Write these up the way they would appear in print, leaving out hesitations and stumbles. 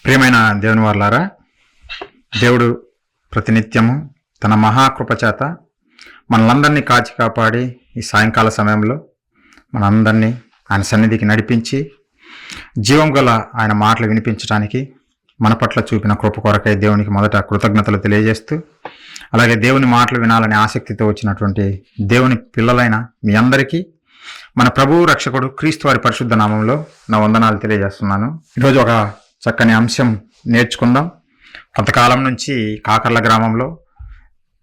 ప్రియమైన దేవుని వారలారా, దేవుడు ప్రతినిత్యము తన మహాకృప చేత మనలందరినీ కాచి కాపాడి ఈ సాయంకాల సమయంలో మనందరినీ ఆయన సన్నిధికి నడిపించి జీవం గల ఆయన మాటలు వినిపించడానికి మన పట్ల చూపిన కృప కొరకై దేవునికి మొదట కృతజ్ఞతలు తెలియజేస్తూ, అలాగే దేవుని మాటలు వినాలనే ఆసక్తితో వచ్చినటువంటి దేవుని పిల్లలైన మీ అందరికీ మన ప్రభువు రక్షకుడు క్రీస్తు వారి పరిశుద్ధ నామంలో నా వందనాలు తెలియజేస్తున్నాను. ఈరోజు ఒక చక్కని అంశం నేర్చుకుందాం. కొంతకాలం నుంచి కాకర్ల గ్రామంలో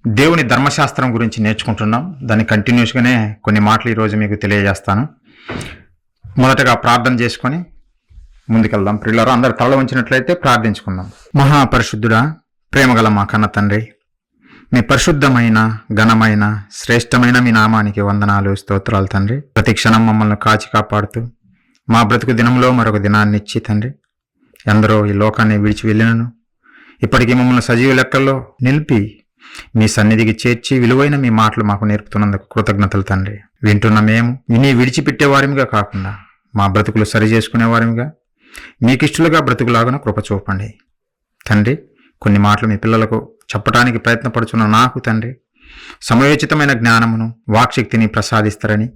దేవుని ధర్మశాస్త్రం గురించి నేర్చుకుంటున్నాం. దాన్ని కంటిన్యూస్గానే కొన్ని మాటలు ఈరోజు మీకు తెలియజేస్తాను. మొదటగా ప్రార్థన చేసుకొని ముందుకెళ్దాం. ప్రియులారా, అందరు తల వంచినట్లయితే ప్రార్థించుకుందాం. మహాపరిశుద్ధుడా, ప్రేమగల మా కన్న తండ్రి, మీ పరిశుద్ధమైన ఘనమైన శ్రేష్టమైన మీ నామానికి వందనాలు, స్తోత్రాలు తండ్రి. ప్రతి క్షణం మమ్మల్ని కాచి కాపాడుతూ మా బ్రతుకు దినంలో మరొక దినాన్ని ఇచ్చి తండ్రి, ఎందరో ఈ లోకాన్ని విడిచి వెళ్ళినను ఇప్పటికీ మమ్మల్ని సజీవ లెక్కల్లో నిలిపి మీ సన్నిధికి చేర్చి విలువైన మీ మాటలు మాకు నేర్పుతున్నందుకు కృతజ్ఞతలు తండ్రి. వింటున్న మేము విని విడిచిపెట్టేవారిగా కాకుండా మా బ్రతుకులు సరి చేసుకునేవారిగా మీకిష్టలుగా బ్రతుకులాగా కృప చూపండి తండ్రి. కొన్ని మాటలు మీ పిల్లలకు చెప్పడానికి ప్రయత్నపడుచున్న నాకు తండ్రి, సమయోచితమైన జ్ఞానమును వాక్శక్తిని ప్రసాదిస్తారని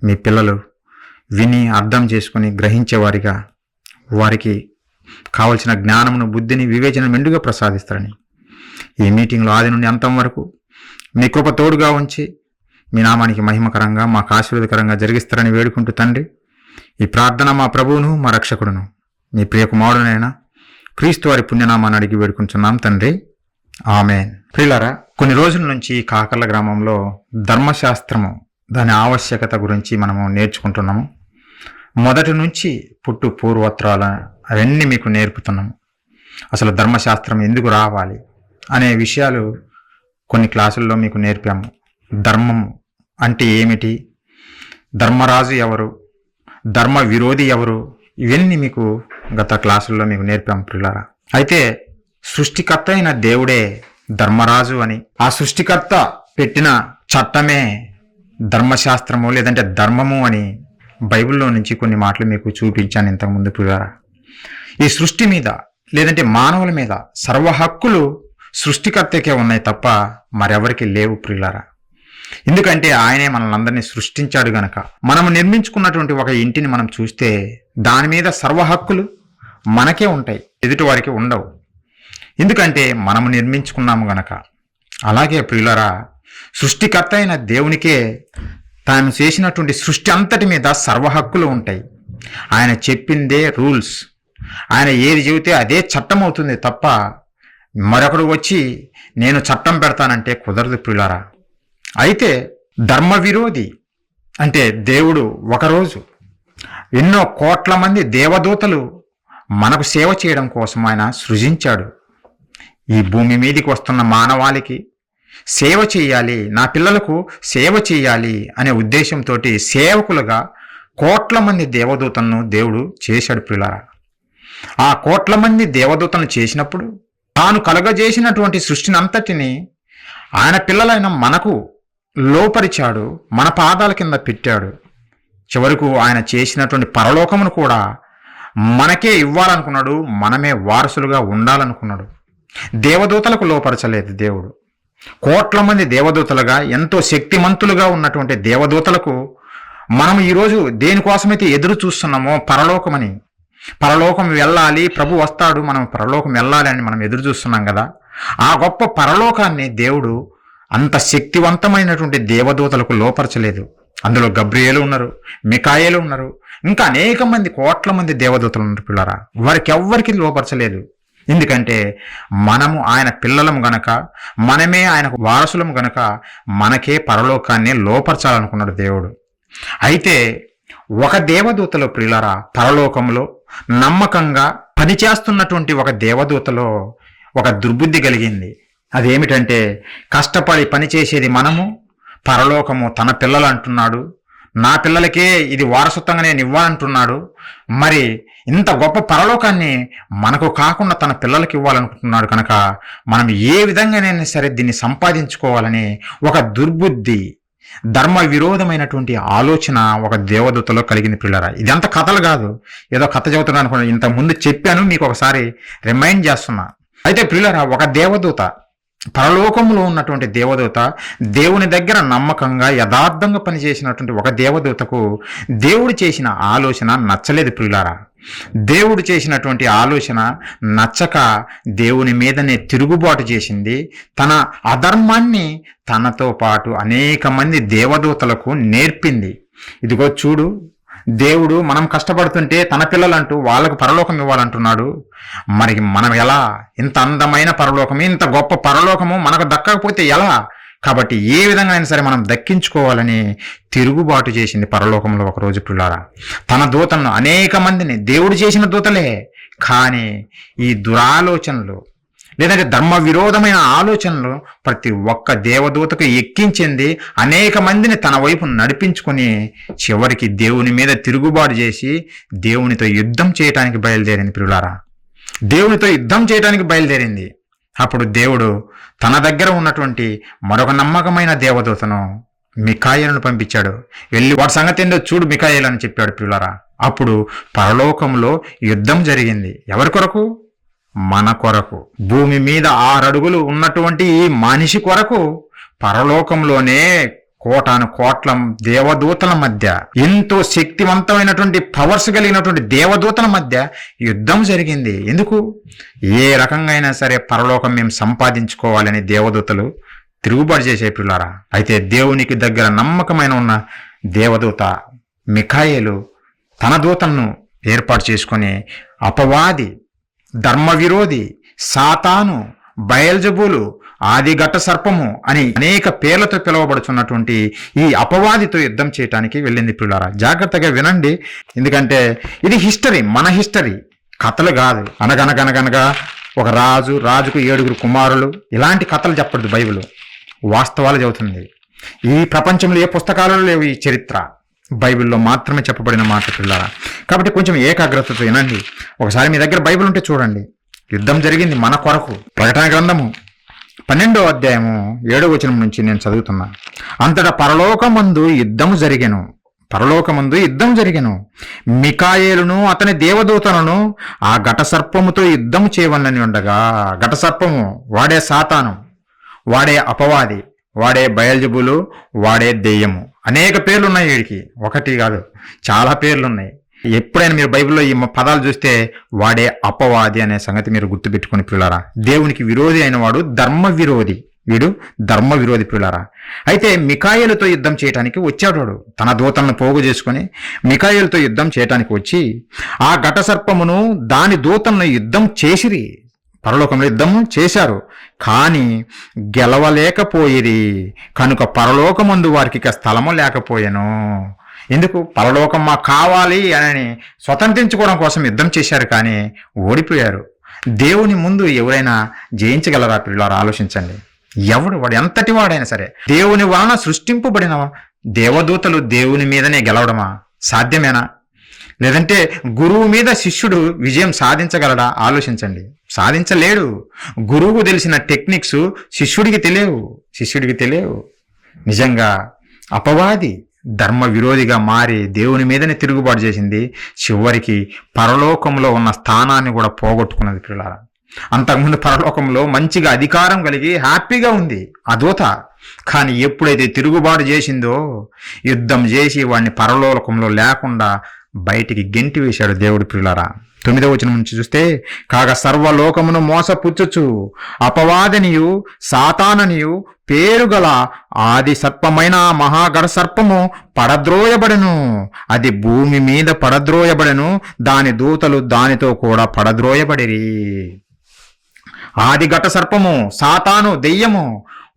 మీ పిల్లలు విని అర్థం చేసుకుని గ్రహించేవారిగా, వారికి కావలసిన జ్ఞానమును బుద్ధిని వివేచన మెండుగా ప్రసాదిస్తారని ఈ మీటింగ్లో ఆది నుండి అంతం వరకు మీ కృప తోడుగా ఉంచి మీ నామానికి మహిమకరంగా మాకు ఆశీర్వాదకరంగా జరిగిస్తారని వేడుకుంటూ తండ్రి, ఈ ప్రార్థన మా ప్రభువును మా రక్షకుడును మీ ప్రియకుమారుడైన క్రీస్తు వారి పుణ్యనామాన్ని అడిగి వేడుకుంటున్నాం తండ్రి, ఆమేన్. ప్రియులారా, కొన్ని రోజుల నుంచి కాకర్ల గ్రామంలో ధర్మశాస్త్రము దాని ఆవశ్యకత గురించి మనము నేర్చుకుంటున్నాము. మొదటి నుంచి పుట్టు పూర్వత్రాల అవన్నీ మీకు నేర్పుతున్నాము. అసలు ధర్మశాస్త్రం ఎందుకు రావాలి అనే విషయాలు కొన్ని క్లాసుల్లో మీకు నేర్పాము. ధర్మం అంటే ఏమిటి, ధర్మరాజు ఎవరు, ధర్మ విరోధి ఎవరు, ఇవన్నీ మీకు గత క్లాసుల్లో మీకు నేర్పాము ప్రియులారా. అయితే సృష్టికర్త అయిన దేవుడే ధర్మరాజు అని, ఆ సృష్టికర్త పెట్టిన చట్టమే ధర్మశాస్త్రము లేదంటే ధర్మము అని బైబిల్లో నుంచి కొన్ని మాటలు మీకు చూపించాను ఇంతకుముందు ప్రియులారా. ఈ సృష్టి మీద లేదంటే మానవుల మీద సర్వ హక్కులు సృష్టికర్తకే ఉన్నాయి తప్ప మరెవరికి లేవు ప్రియులారా. ఎందుకంటే ఆయనే మనల్ని అందరినీ సృష్టించాడు గనక. మనము నిర్మించుకున్నటువంటి ఒక ఇంటిని మనం చూస్తే దాని మీద సర్వ హక్కులు మనకే ఉంటాయి, ఎదుటి వారికి ఉండవు. ఎందుకంటే మనము నిర్మించుకున్నాము గనక. అలాగే ప్రియులారా, సృష్టికర్త అయిన దేవునికే తాను చేసినటువంటి సృష్టి అంతటి మీద సర్వ హక్కులు ఉంటాయి. ఆయన చెప్పిందే రూల్స్, ఆయన ఏది చెబితే అదే చట్టం అవుతుంది తప్ప మరొకడు వచ్చి నేను చట్టం పెడతానంటే కుదరదు ప్రియులారా. అయితే ధర్మ విరోధి అంటే దేవుడు ఒకరోజు ఎన్నో కోట్ల మంది దేవదూతలు మనకు సేవ చేయడం కోసం ఆయన సృజించాడు. ఈ భూమి మీదికి వస్తున్న మానవాళికి సేవ చేయాలి, నా పిల్లలకు సేవ చేయాలి అనే ఉద్దేశంతో సేవకులుగా కోట్ల మంది దేవదూతలను దేవుడు చేశాడు ప్రియులారా. ఆ కోట్ల మంది దేవదూతలను చేసినప్పుడు తాను కలుగజేసినటువంటి సృష్టిని అంతటిని ఆయన పిల్లలైన మనకు లోపరిచాడు, మన పాదాల కింద పెట్టాడు. చివరకు ఆయన చేసినటువంటి పరలోకమును కూడా మనకే ఇవ్వాలనుకున్నాడు, మనమే వారసులుగా ఉండాలనుకున్నాడు. దేవదూతలకు లోపరచలేదు దేవుడు. కోట్ల మంది దేవదూతలుగా ఎంతో శక్తిమంతులుగా ఉన్నటువంటి దేవదూతలకు మనం ఈరోజు దేనికోసమైతే ఎదురు చూస్తున్నామో పరలోకమని, పరలోకం వెళ్ళాలి, ప్రభు వస్తాడు, మనం పరలోకం వెళ్ళాలి అని మనం ఎదురు చూస్తున్నాం కదా. ఆ గొప్ప పరలోకాన్ని దేవుడు అంత శక్తివంతమైనటువంటి దేవదూతలకు లోపరచలేదు. అందులో గబ్రియేలు ఉన్నారు, మికాయేలు ఉన్నారు, ఇంకా అనేక మంది కోట్ల మంది దేవదూతలు ఉన్నారు పిల్లరా. వారికి ఎవ్వరికి లోపరచలేదు. ఎందుకంటే మనము ఆయన పిల్లలము గనక, మనమే ఆయనకు వారసులము గనక మనకే పరలోకాన్ని లోపరచాలనుకున్నాడు దేవుడు. అయితే ఒక దేవదూతలో ప్రియులారా, పరలోకంలో నమ్మకంగా పనిచేస్తున్నటువంటి ఒక దేవదూతలో ఒక దుర్బుద్ధి కలిగింది. అదేమిటంటే కష్టపడి పనిచేసేది మనము, పరలోకము తన పిల్లలు అంటున్నాడు, నా పిల్లలకే ఇది వారసత్వంగా నేను ఇవ్వాలంటున్నాడు. మరి ఇంత గొప్ప పరలోకాన్ని మనకు కాకుండా తన పిల్లలకి ఇవ్వాలనుకుంటున్నాడు కనుక మనం ఏ విధంగానైనా సరే దీన్ని సంపాదించుకోవాలని ఒక దుర్బుద్ధి, ధర్మ విరోధమైనటువంటి ఆలోచన ఒక దేవదూతలో కలిగింది ప్రియులారా. ఇదంతా కథలు కాదు, ఏదో కథ చెబుతున్నాను అనుకోండి, ఇంత ముందు చెప్పాను, మీకు ఒకసారి రిమైండ్ చేస్తున్నా. అయితే ప్రియులారా, ఒక దేవదూత, పరలోకంలో ఉన్నటువంటి దేవదూత, దేవుని దగ్గర నమ్మకంగా యథార్థంగా పనిచేసినటువంటి ఒక దేవదూతకు దేవుడు చేసిన ఆలోచన నచ్చలేదు ప్రియులారా. దేవుడు చేసినటువంటి ఆలోచన నచ్చక దేవుని మీదనే తిరుగుబాటు చేసింది. తన అధర్మాన్ని తనతో పాటు అనేక మంది దేవదూతలకు నేర్పింది. ఇదిగో చూడు, దేవుడు మనం కష్టపడుతుంటే తన పిల్లలంటూ వాళ్ళకు పరలోకం ఇవ్వాలంటున్నాడు. మరి మనం ఎలా, ఇంత అందమైన పరలోకము, ఇంత గొప్ప పరలోకము మనకు దక్కకపోతే ఎలా? కాబట్టి ఏ విధంగా అయినా సరే మనం దక్కించుకోవాలని తిరుగుబాటు చేసింది పరలోకంలో ఒకరోజు పిల్లారా. తన దూతలను, అనేక మందిని, దేవుడు చేసిన దూతలే, కానీ ఈ దురాలోచనలు లేదంటే ధర్మ విరోధమైన ఆలోచనలు ప్రతి ఒక్క దేవదూతకు ఎక్కించింది. అనేక మందిని తన వైపు నడిపించుకొని చివరికి దేవుని మీద తిరుగుబాటు చేసి దేవునితో యుద్ధం చేయటానికి బయలుదేరింది ప్రియులారా. దేవునితో యుద్ధం చేయటానికి బయలుదేరింది. అప్పుడు దేవుడు తన దగ్గర ఉన్నటువంటి మరొక నమ్మకమైన దేవదూతను మిఖాయేలును పంపించాడు. వెళ్ళి వాడి సంగతి ఏందో చూడు మిఖాయేలు అని చెప్పాడు ప్రియులారా. అప్పుడు పరలోకంలో యుద్ధం జరిగింది. ఎవరి కొరకు? మన కొరకు. భూమి మీద 6 అడుగులు ఉన్నటువంటి ఈ మనిషి కొరకు పరలోకంలోనే కోటాను కోట్ల దేవదూతల మధ్య, ఎంతో శక్తివంతమైనటువంటి పవర్స్ కలిగినటువంటి దేవదూతల మధ్య యుద్ధం జరిగింది. ఎందుకు? ఏ రకంగా అయినా సరే పరలోకం మేము సంపాదించుకోవాలని దేవదూతలు తిరుగుబాటు చేసే పిల్లారా. అయితే దేవునికి దగ్గర నమ్మకమైన ఉన్న దేవదూత మిఖాయేలు తన దూతలను ఏర్పాటు చేసుకొని అపవాది, ధర్మ విరోధి, సాతాను, బయల్జబూలు, ఆది ఘట సర్పము అని అనేక పేర్లతో పిలువబడుతున్నటువంటి ఈ అపవాదితో యుద్ధం చేయటానికి వెళ్ళింది పిల్లారా. జాగ్రత్తగా వినండి, ఎందుకంటే ఇది హిస్టరీ, మన హిస్టరీ, కథలు కాదు. అనగనగనగనగా ఒక రాజుకు 7 కుమారులు, ఇలాంటి కథలు చెప్పదు బైబిల్, వాస్తవాలు చెబుతుంది. ఈ ప్రపంచంలో ఏ పుస్తకాలలో లేవు ఈ చరిత్ర, బైబిల్లో మాత్రమే చెప్పబడిన మాట పిల్లారా. కాబట్టి కొంచెం ఏకాగ్రతతో వినండి. ఒకసారి మీ దగ్గర బైబిల్ ఉంటే చూడండి. యుద్ధం జరిగింది మన కొరకు. ప్రకటన గ్రంథము 12వ అధ్యాయము 7వ వచనం నుంచి నేను చదువుతున్నా. అంతటా పరలోకమందు యుద్ధము జరిగెను. మిఖాయేలును అతని దేవదూతలను ఆ ఘట సర్పముతో యుద్ధము చేయవలని ఉండగా, ఘట సర్పము వాడే సాతాను, వాడే అపవాది, వాడే బయల్జబూలు, వాడే దెయ్యము. అనేక పేర్లు ఉన్నాయి వీడికి, ఒకటి కాదు చాలా పేర్లున్నాయి. ఎప్పుడైనా మీరు బైబిల్లో ఈ పదాలు చూస్తే వాడే అపవాది అనే సంగతి మీరు గుర్తుపెట్టుకుని పిల్లారా. దేవునికి విరోధి అయిన వాడు ధర్మ విరోధి, వీడు ధర్మ విరోధి పిల్లారా. అయితే మిఖాయేలుతో యుద్ధం చేయడానికి వచ్చాడు వాడు. తన దూతలను పోగు చేసుకుని మిఖాయేలుతో యుద్ధం చేయడానికి వచ్చి ఆ ఘట సర్పమును దాని దూతలను యుద్ధం చేసిరి. పరలోకంలో యుద్ధము చేశారు, కానీ గెలవలేకపోయిరి. కనుక పరలోకమందు వారికి ఇక స్థలము లేకపోయాను. ఎందుకు? పరలోకం మాకు కావాలి అని స్వతంత్రించుకోవడం కోసం యుద్ధం చేశారు, కానీ ఓడిపోయారు. దేవుని ముందు ఎవరైనా జయించగలరా పిల్లలు? ఆలోచించండి. వాడు ఎంతటి వాడైనా సరే, దేవుని వలన సృష్టింపబడిన దేవదూతలు దేవుని మీదనే గెలవడమా? సాధ్యమేనా? లేదంటే గురువు మీద శిష్యుడు విజయం సాధించగలడా? ఆలోచించండి. సాధించలేడు. గురువుకు తెలిసిన టెక్నిక్స్ శిష్యుడికి తెలియవు. నిజంగా అపవాది ధర్మ విరోధిగా మారి దేవుని మీదనే తిరుగుబాటు చేసింది. చివరికి పరలోకంలో ఉన్న స్థానాన్ని కూడా పోగొట్టుకున్నది పిల్లారా. అంతకుముందు పరలోకంలో మంచిగా అధికారం కలిగి హ్యాపీగా ఉంది ఆ దూత. కానీ ఎప్పుడైతే తిరుగుబాటు చేసిందో, యుద్ధం చేసి వాడిని పరలోకంలో లేకుండా బయటికి గెంటి వేశాడు దేవుడు పిల్లారా. 9వ వచనం నుంచి చూస్తే, కాగా సర్వలోకమును మోసపుచ్చుచు అపవాదినియు సాతాననియు పేరుగల ఆది సర్పమైన మహాగణ సర్పము పడద్రోయబడెను. అది భూమి మీద పడద్రోయబడెను, దాని దూతలు దానితో కూడా పడద్రోయబడిరి. ఆది ఘట సర్పము, సాతాను, దెయ్యము,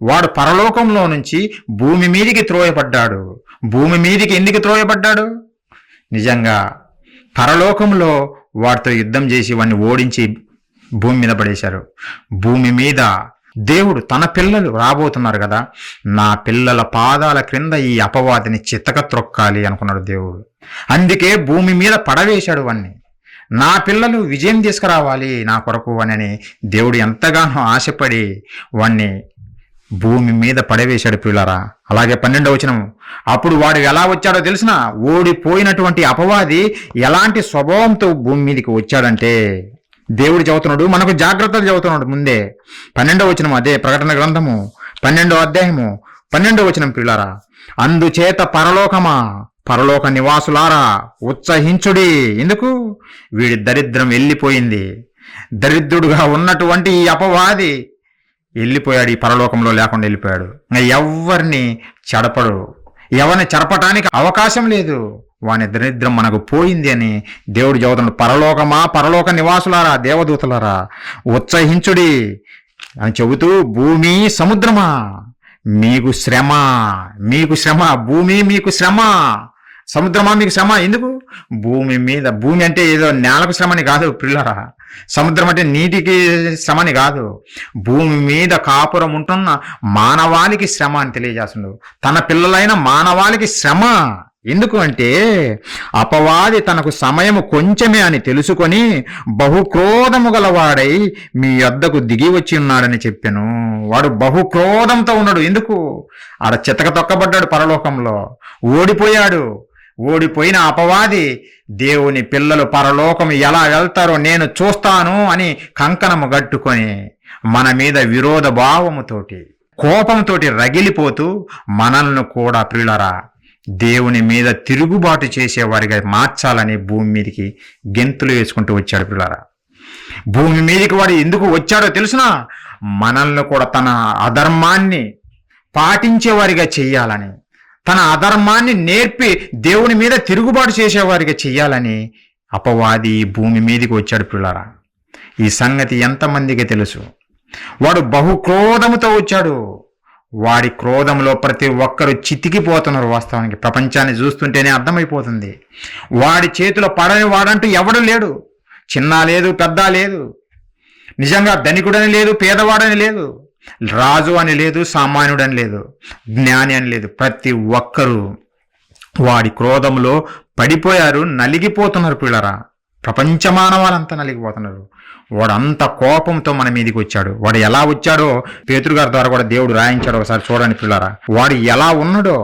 వాడు పరలోకంలో నుంచి భూమి మీదికి త్రోయబడ్డాడు. భూమి మీదికి ఎందుకు త్రోయబడ్డాడు? నిజంగా పరలోకంలో వాడితో యుద్ధం చేసి వాడిని ఓడించి భూమి మీద పడేశారు. భూమి మీద దేవుడు తన పిల్లలు రాబోతున్నారు కదా, నా పిల్లల పాదాల క్రింద ఈ అపవాదిని చితక త్రొక్కాలి అనుకున్నాడు దేవుడు. అందుకే భూమి మీద పడవేశాడు వాణ్ణి. నా పిల్లలు విజయం తీసుకురావాలి నా కొరకు అని దేవుడు ఎంతగానో ఆశపడి వాణ్ణి భూమి మీద పడవేశాడు ప్రియులారా. అలాగే 12వ వచనం, అప్పుడు వాడు ఎలా వచ్చాడో తెలిసిన, ఓడిపోయినటువంటి అపవాది ఎలాంటి స్వభావంతో భూమి మీదకి వచ్చాడంటే, దేవుడు చెబుతున్నాడు, మనకు జాగ్రత్తలు చెబుతున్నాడు ముందే. 12వ వచనం, అదే ప్రకటన గ్రంథము 12వ అధ్యాయము 12వ వచనం ప్రియులారా, అందుచేత పరలోక నివాసులారా ఉత్సహించుడి. ఎందుకు? వీడి దరిద్రం వెళ్ళిపోయింది. దరిద్రుడుగా ఉన్నటువంటి ఈ అపవాది వెళ్ళిపోయాడు, ఈ పరలోకంలో లేకుండా వెళ్ళిపోయాడు. ఎవరిని చెడపడు, ఎవరిని చెరపటానికి అవకాశం లేదు. వాని దరిద్రం మనకు పోయింది అని దేవుడు చెబుతున్నాడు. పరలోక నివాసులారా, దేవదూతలారా ఉత్సహించుడి అని చెబుతూ, భూమి సముద్రమా మీకు శ్రమ, భూమి మీకు శ్రమ, సముద్రమా మీకు శ్రమ. ఎందుకు? భూమి అంటే ఏదో నేలకు శ్రమని కాదు పిల్లరా. సముద్రం అంటే నీటికి శ్రమని కాదు. భూమి మీద కాపురం ఉంటున్న మానవాళికి శ్రమ అని తెలియజేస్తున్నాడు. తన పిల్లలైన మానవాళికి శ్రమ. ఎందుకు అంటే, అపవాది తనకు సమయము కొంచెమే అని తెలుసుకొని బహుక్రోధము గలవాడై మీ యొద్దకు దిగి వచ్చి ఉన్నాడని చెప్పాను. వాడు బహుక్రోధంతో ఉన్నాడు. ఎందుకు? ఆడ చితక తొక్కబడ్డాడు, పరలోకంలో ఓడిపోయాడు. ఓడిపోయిన అపవాది దేవుని పిల్లలు పరలోకం ఎలా వెళ్తారో నేను చూస్తాను అని కంకణము గట్టుకొని మన మీద విరోధ భావముతోటి, కోపంతోటి రగిలిపోతూ మనల్ని కూడా ప్రియులరా దేవుని మీద తిరుగుబాటు చేసేవారిగా మార్చాలని భూమి మీదకి గెంతులు వేసుకుంటూ వచ్చాడు పిల్లరా. భూమి మీదకి వాడు ఎందుకు వచ్చాడో తెలుసునా? మనల్ని కూడా తన అధర్మాన్ని పాటించేవారిగా చెయ్యాలని, తన అధర్మాన్ని నేర్పి దేవుని మీద తిరుగుబాటు చేసేవారిగా చెయ్యాలని అపవాది భూమి మీదకి వచ్చాడు పిల్లరా. ఈ సంగతి ఎంతమందికి తెలుసు? వాడు బహుక్రోధముతో వచ్చాడు. వాడి క్రోధంలో ప్రతి ఒక్కరు చితికిపోతున్నారు. వాస్తవానికి ప్రపంచాన్ని చూస్తుంటేనే అర్థమైపోతుంది. వాడి చేతిలో పడని వాడంటూ ఎవడు లేడు. చిన్న లేదు, పెద్ద లేదు. నిజంగా ధనికుడని లేదు, పేదవాడని లేదు, రాజు అని లేదు, సామాన్యుడని లేదు, జ్ఞాని అని లేదు. ప్రతి ఒక్కరూ వాడి క్రోధంలో పడిపోయారు, నలిగిపోతున్నారు పిల్లరా. ప్రపంచ మానవాళ్ళంతా నలిగిపోతున్నారు. వాడు అంత కోపంతో మన మీదకి వచ్చాడు. వాడు ఎలా వచ్చాడో పేతురు గారి ద్వారా కూడా దేవుడు రాయించాడు. ఒకసారి చూడండి పిల్లరా. వాడు ఎలా ఉన్నాడో,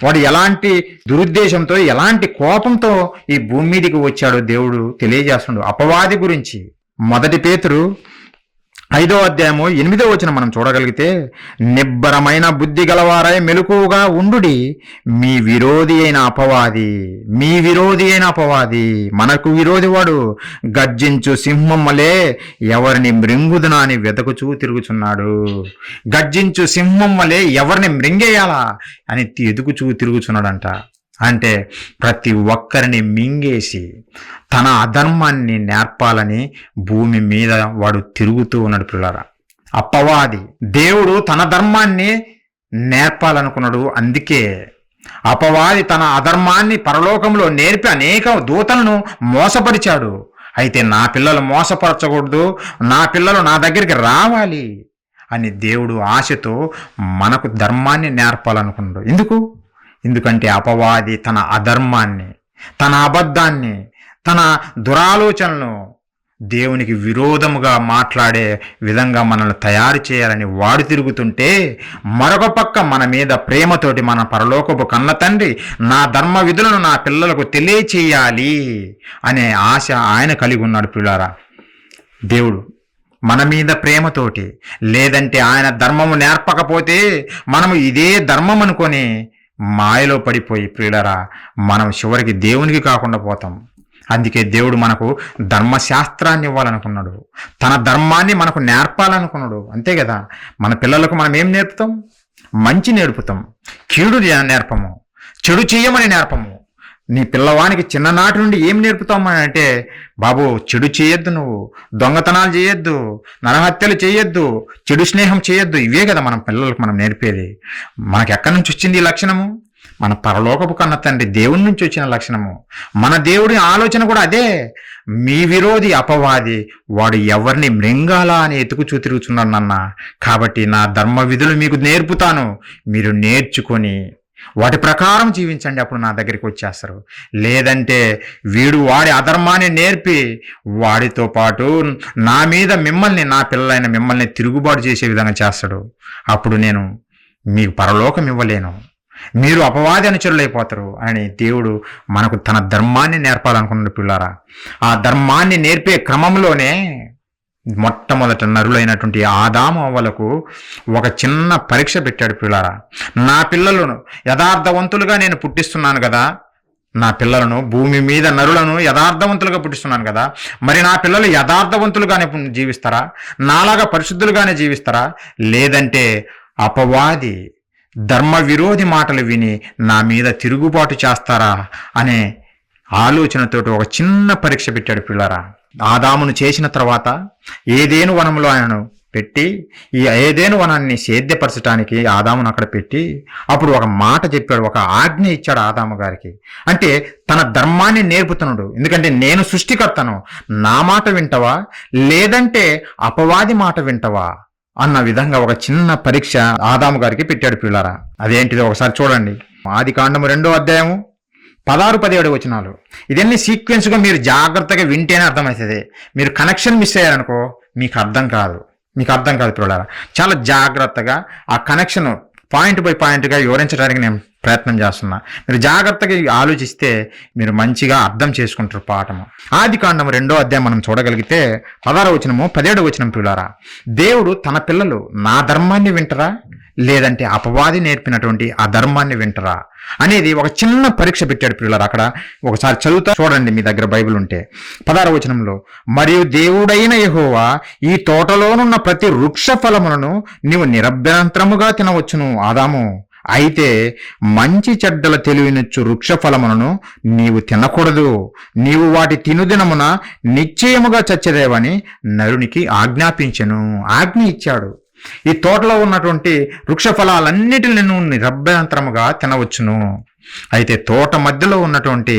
వాడు ఎలాంటి దురుద్దేశంతో, ఎలాంటి కోపంతో ఈ భూమి మీదకి వచ్చాడో దేవుడు తెలియజేస్తున్నాడు అపవాది గురించి. 1 పేతురు 5వ అధ్యాయము 8వ వచనం మనం చూడగలిగితే, నిబ్బరమైన బుద్ధి గలవారై మెలకువగా ఉండుడి, మీ విరోధి అయిన అపవాది, మనకు విరోధి వాడు గర్జించు సింహం వలె ఎవరిని మృంగుదునా అని వెతకుచూ తిరుగుచున్నాడు. గర్జించు సింహం వలె ఎవరిని మృంగేయాలా అని ఎదుగుచూ తిరుగుచున్నాడంట. అంటే ప్రతి ఒక్కరిని మింగేసి తన అధర్మాన్ని నేర్పాలని భూమి మీద వాడు తిరుగుతూ ఉన్నాడు పిల్లరా. అపవాది దేవుడు తన ధర్మాన్ని నేర్పాలనుకున్నాడు. అందుకే అపవాది తన అధర్మాన్ని పరలోకంలో నేర్పి అనేక దూతలను మోసపరిచాడు. అయితే నా పిల్లలు మోసపరచకూడదు, నా పిల్లలు నా దగ్గరికి రావాలి అని దేవుడు ఆశతో మనకు ధర్మాన్ని నేర్పాలనుకున్నాడు. ఎందుకంటే అపవాది తన అధర్మాన్ని, తన అబద్ధాన్ని, తన దురాలోచనలను దేవునికి విరోధముగా మాట్లాడే విధంగా మనల్ని తయారు చేయాలని వాడు తిరుగుతుంటే, మరొక పక్క మన మీద ప్రేమతోటి మన పరలోకపు కన్న తండ్రి నా ధర్మ విధులను నా పిల్లలకు తెలియచేయాలి అనే ఆశ ఆయన కలిగి ఉన్నాడు పిల్లారా. దేవుడు మన మీద ప్రేమతోటి, లేదంటే ఆయన ధర్మము నేర్పకపోతే మనము ఇదే ధర్మం అనుకొని మాయలో పడిపోయి ప్రియులరా మనం చివరికి దేవునికి కాకుండా పోతాం. అందుకే దేవుడు మనకు ధర్మశాస్త్రాన్ని ఇవ్వాలనుకున్నాడు, తన ధర్మాన్ని మనకు నేర్పాలనుకున్నాడు. అంతే కదా. మన పిల్లలకు మనం ఏం నేర్పుతాం? మంచి నేర్పుతాం, కీడు నేర్పము, చెడు చేయమని నేర్పము. నీ పిల్లవానికి చిన్ననాటి నుండి ఏం నేర్పుతామని అంటే, బాబు చెడు చేయొద్దు, నువ్వు దొంగతనాలు చేయొద్దు, నరహత్యలు చేయొద్దు, చెడు స్నేహం చేయొద్దు. ఇవే కదా మనం పిల్లలకు మనం నేర్పేది. మనకు ఎక్కడి నుంచి వచ్చింది ఈ లక్షణము? మన పరలోకపు కన్న తండ్రి దేవుని నుంచి వచ్చిన లక్షణము. మన దేవుడి ఆలోచన కూడా అదే. మీ విరోధి అపవాది వాడు ఎవరిని మృంగాలా అని ఎతుకుచూ తిరుగుతున్నాడు నాన్న. కాబట్టి నా ధర్మ విధులు మీకు నేర్పుతాను, మీరు నేర్చుకొని వాటి ప్రకారం జీవించండి, అప్పుడు నా దగ్గరికి వచ్చేస్తారు. లేదంటే వీడు వాడి అధర్మాన్ని నేర్పి వాడితో పాటు నా మీద మిమ్మల్ని, నా పిల్లలైన మిమ్మల్ని తిరుగుబాటు చేసే విధంగా చేస్తాడు. అప్పుడు నేను మీకు పరలోకం ఇవ్వలేను, మీరు అపవాది అనుచరులైపోతారు అని దేవుడు మనకు తన ధర్మాన్ని నేర్పాలనుకున్నాడు. పిల్లారా, ఆ ధర్మాన్ని నేర్పే క్రమంలోనే మొట్టమొదట నరులైనటువంటి ఆదాము అవ్వలకు ఒక చిన్న పరీక్ష పెట్టాడు. పిల్లారా, నా పిల్లలను యథార్థవంతులుగా నేను పుట్టిస్తున్నాను కదా, నా పిల్లలను భూమి మీద నరులను యథార్థవంతులుగా పుట్టిస్తున్నాను కదా, మరి నా పిల్లలు యథార్థవంతులుగానే జీవిస్తారా, నాలాగా పరిశుద్ధులుగానే జీవిస్తారా, లేదంటే అపవాది ధర్మ విరోధి మాటలు విని నా మీద తిరుగుబాటు చేస్తారా అనే ఆలోచనతో ఒక చిన్న పరీక్ష పెట్టాడు. పిల్లారా, ఆదామును చేసిన తర్వాత ఏదేను వనంలో ఆయనను పెట్టి, ఈ ఏదేను వనాన్ని సేద్యపరచడానికి ఆదామును అక్కడ పెట్టి అప్పుడు ఒక మాట చెప్పాడు, ఒక ఆజ్ఞ ఇచ్చాడు ఆదాము గారికి. అంటే తన ధర్మాన్ని నేర్పుతున్నాడు. ఎందుకంటే నేను సృష్టికర్తను, నా మాట వింటవా లేదంటే అపవాది మాట వింటవా అన్న విధంగా ఒక చిన్న పరీక్ష ఆదాము గారికి పెట్టాడు. పిల్లారా, అదేంటిదో ఒకసారి చూడండి. ఆదికాండము 2వ అధ్యాయము 16-17 వచనాలు. ఇదన్నీ సీక్వెన్స్గా మీరు జాగ్రత్తగా వింటేనే అర్థమవుతుంది. మీరు కనెక్షన్ మిస్ అయ్యారనుకో మీకు అర్థం కాదు పిల్లారా. చాలా జాగ్రత్తగా ఆ కనెక్షన్ పాయింట్ బై పాయింట్గా వివరించడానికి నేను ప్రయత్నం చేస్తున్నా. మీరు జాగ్రత్తగా ఆలోచిస్తే మీరు మంచిగా అర్థం చేసుకుంటారు పాఠము. ఆదికాండము 2వ అధ్యాయం మనం చూడగలిగితే 16వ వచనము 17వ వచనం. పిల్లారా, దేవుడు తన పిల్లలు నా ధర్మాన్ని వింటరా లేదంటే అపవాది నేర్పినటువంటి ఆ ధర్మాన్ని వింటరా అనేది ఒక చిన్న పరీక్ష పెట్టాడు. పిల్లలు అక్కడ ఒకసారి చదువుతా చూడండి, మీ దగ్గర బైబిల్ ఉంటే. 16వ వచనంలో, మరియు దేవుడైన యెహోవా ఈ తోటలోనున్న ప్రతి వృక్ష ఫలములను నీవు నిరభ్యంతరముగా తినవచ్చును ఆదాము, అయితే మంచి చెడ్డల తెలివినిచ్చు వృక్ష ఫలములను నీవు తినకూడదు, నీవు వాటి తినుదినమున నిశ్చయముగా చచ్చెదేవని నరునికి ఆజ్ఞ ఇచ్చాడు. ఈ తోటలో ఉన్నటువంటి వృక్ష ఫలాలన్నిటిని నువ్వు నిరభ్యంతరముగా తినవచ్చును, అయితే తోట మధ్యలో ఉన్నటువంటి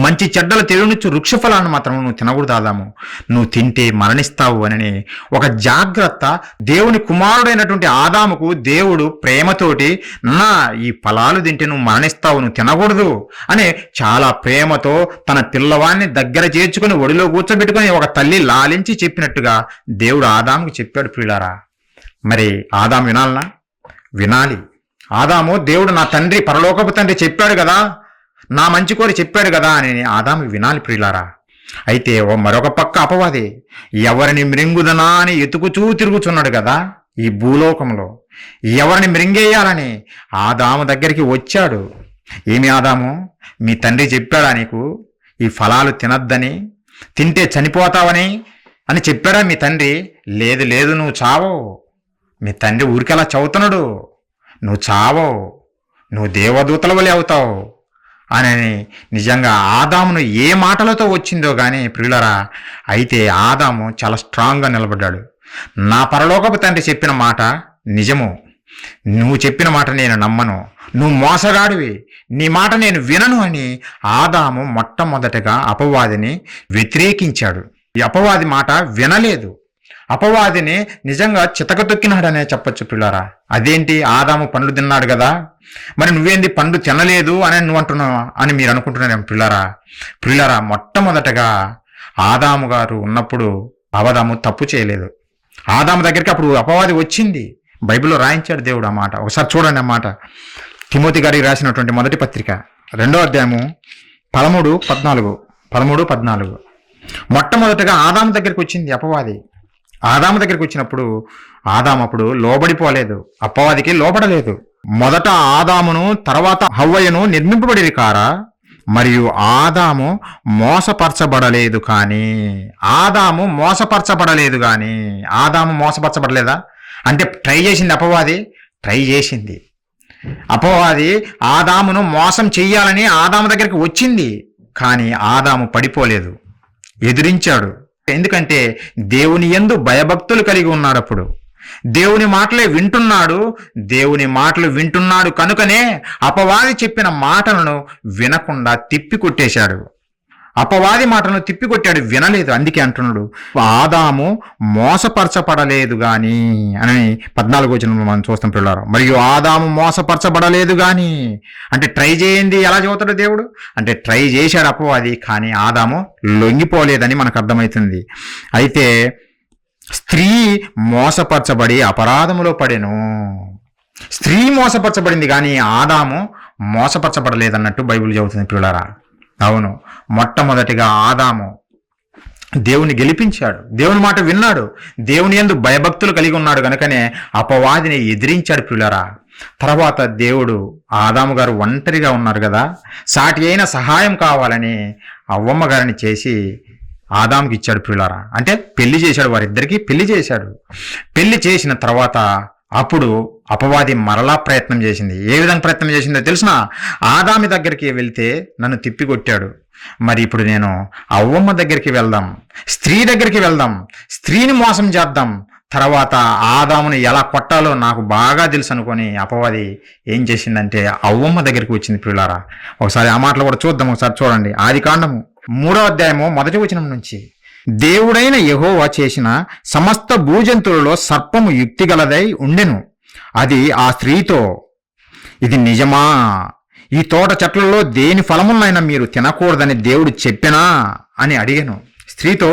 మంచి చెడ్డల తెలివినిచ్చు వృక్ష ఫలాన్ని మాత్రం నువ్వు తినకూడదు ఆదాము, నువ్వు తింటే మరణిస్తావు అని ఒక జాగ్రత్త దేవుని కుమారుడైనటువంటి ఆదాముకు దేవుడు ప్రేమతోటి, నా ఈ ఫలాలు తింటే నువ్వు మరణిస్తావు, నువ్వు తినకూడదు అనే చాలా ప్రేమతో తన పిల్లవాడిని దగ్గర చేర్చుకుని ఒడిలో కూర్చోబెట్టుకుని ఒక తల్లి లాలించి చెప్పినట్టుగా దేవుడు ఆదాముకు చెప్పాడు. పిల్లారా, మరి ఆదాము వినాలి. ఆదాము దేవుడు నా తండ్రి, పరలోకపు తండ్రి చెప్పాడు కదా, నా మంచి కోరి చెప్పాడు కదా అని ఆదాము వినాలి. ప్రియులారా, అయితే మరొక పక్క అపవాది ఎవరిని మృంగుదనా అని ఎతుకుచూ తిరుగుచున్నాడు కదా ఈ భూలోకంలో, ఎవరిని మృంగేయాలని ఆదాము దగ్గరికి వచ్చాడు. ఏమి ఆదాము, మీ తండ్రి చెప్పాడా నీకు ఈ ఫలాలు తినద్దని, తింటే చనిపోతావని అని చెప్పాడా మీ తండ్రి? లేదు నువ్వు చావో, మీ తండ్రి ఊరికెలా చదువుతున్నాడు, నువ్వు చావో, నువ్వు దేవదూతల వలె అవుతావు అని నిజంగా ఆదామును ఏ మాటలతో వచ్చిందో కానీ ప్రియులరా, అయితే ఆదాము చాలా స్ట్రాంగ్గా నిలబడ్డాడు. నా పరలోకపు తండ్రి చెప్పిన మాట నిజము, నువ్వు చెప్పిన మాట నేను నమ్మను, నువ్వు మోసగాడివి, నీ మాట నేను వినను అని ఆదాము మొట్టమొదటగా అపవాదిని వ్యతిరేకించాడు. ఈ అపవాది మాట వినలేదు, అపవాదిని నిజంగా చితకతొక్కినాడనే చెప్పొచ్చు. పిల్లారా, అదేంటి ఆదాము పండ్లు తిన్నాడు కదా, మరి నువ్వేంది పండు తినలేదు అని నువ్వు అంటున్నావు అని మీరు అనుకుంటున్నారేమో. పిల్లారా, మొట్టమొదటగా ఆదాము గారు ఉన్నప్పుడు ఆదాము తప్పు చేయలేదు. ఆదాము దగ్గరికి అప్పుడు అపవాది వచ్చింది. బైబిల్లో రాయించాడు దేవుడు ఆ మాట. ఒకసారి చూడండి ఆ మాట. తిమోతి గారికి రాసినటువంటి మొదటి పత్రిక 2వ అధ్యాయము 13-14. మొట్టమొదటగా ఆదాము దగ్గరికి వచ్చింది అపవాది. ఆదాము దగ్గరికి వచ్చినప్పుడు ఆదాము అప్పుడు లోబడిపోలేదు, అపవాదికి లోబడలేదు. మొదట ఆదామును తర్వాత హవ్వయను నిర్మింపబడిరి కారా, మరియు ఆదాము మోసపరచబడలేదు కానీ ఆదాము మోసపరచబడలేదా అంటే ట్రై చేసింది అపవాది, అపవాది ఆదామును మోసం చెయ్యాలని ఆదాము దగ్గరికి వచ్చింది, కానీ ఆదాము పడిపోలేదు, ఎదిరించాడు. ఎందుకంటే దేవుని యందు భయభక్తులు కలిగి ఉన్నాడు. అప్పుడు దేవుని మాటలు వింటున్నాడు కనుకనే అపవాది చెప్పిన మాటలను వినకుండా తిప్పి కొట్టేశాడు. అపవాది మాటను తిప్పికొట్టాడు, వినలేదు. అందుకే అంటున్నాడు, ఆదాము మోసపరచబడలేదు గాని అని 14వ వచనంలో మనం చూస్తాం పిల్లలు. మరియు ఆదాము మోసపరచబడలేదు గాని అంటే ట్రై చేయండి ఎలా చదువుతాడు దేవుడు అంటే ట్రై చేశాడు అపవాది, కానీ ఆదాము లొంగిపోలేదని మనకు అర్థమవుతుంది. అయితే స్త్రీ మోసపరచబడి అపరాధములో పడెను. స్త్రీ మోసపరచబడింది కానీ ఆదాము మోసపరచబడలేదన్నట్టు బైబిల్ చెబుతుంది పిల్లలారా. అవును, మొట్టమొదటిగా ఆదాము దేవుని గెలిపించాడు, దేవుని మాట విన్నాడు, దేవుని యందు భయభక్తులు కలిగి ఉన్నాడు గనుకనే అపవాదిని ఎదిరించాడు పిల్లరా. తర్వాత దేవుడు ఆదాము గారు ఒంటరిగా ఉన్నారు కదా, సాటి అయిన సహాయం కావాలని అవ్వమ్మ గారిని చేసి ఆదాముకి ఇచ్చాడు పిల్లరా. అంటే పెళ్లి చేశాడు, వారిద్దరికీ పెళ్లి చేశాడు. పెళ్లి చేసిన తర్వాత అప్పుడు అపవాది మరలా ప్రయత్నం చేసింది. ఏ విధంగా ప్రయత్నం చేసిందో తెలిసిన, ఆదామి దగ్గరికి వెళ్తే నన్ను తిప్పికొట్టాడు, మరి ఇప్పుడు నేను అవ్వమ్మ దగ్గరికి వెళ్దాం, స్త్రీ దగ్గరికి వెళ్దాం, స్త్రీని మోసం చేద్దాం, తర్వాత ఆదాముని ఎలా కొట్టాలో నాకు బాగా తెలుసు అనుకొని అపవాది ఏం చేసిందంటే అవ్వమ్మ దగ్గరికి వచ్చింది పిల్లారా. ఒకసారి ఆ మాటలు కూడా చూద్దాం. ఒకసారి చూడండి, ఆదికాండము 3వ అధ్యాయము 1వ వచనం నుంచి. దేవుడైన యెహోవా చేసిన సమస్త భూజంతువులలో సర్పము యుక్తిగలదై ఉండెను. అది ఆ స్త్రీతో, ఇది నిజమా? ఈ తోట చెట్లలో దేని ఫలములైనా మీరు తినకూడదని దేవుడు చెప్పెనా అని అడిగాను. స్త్రీతో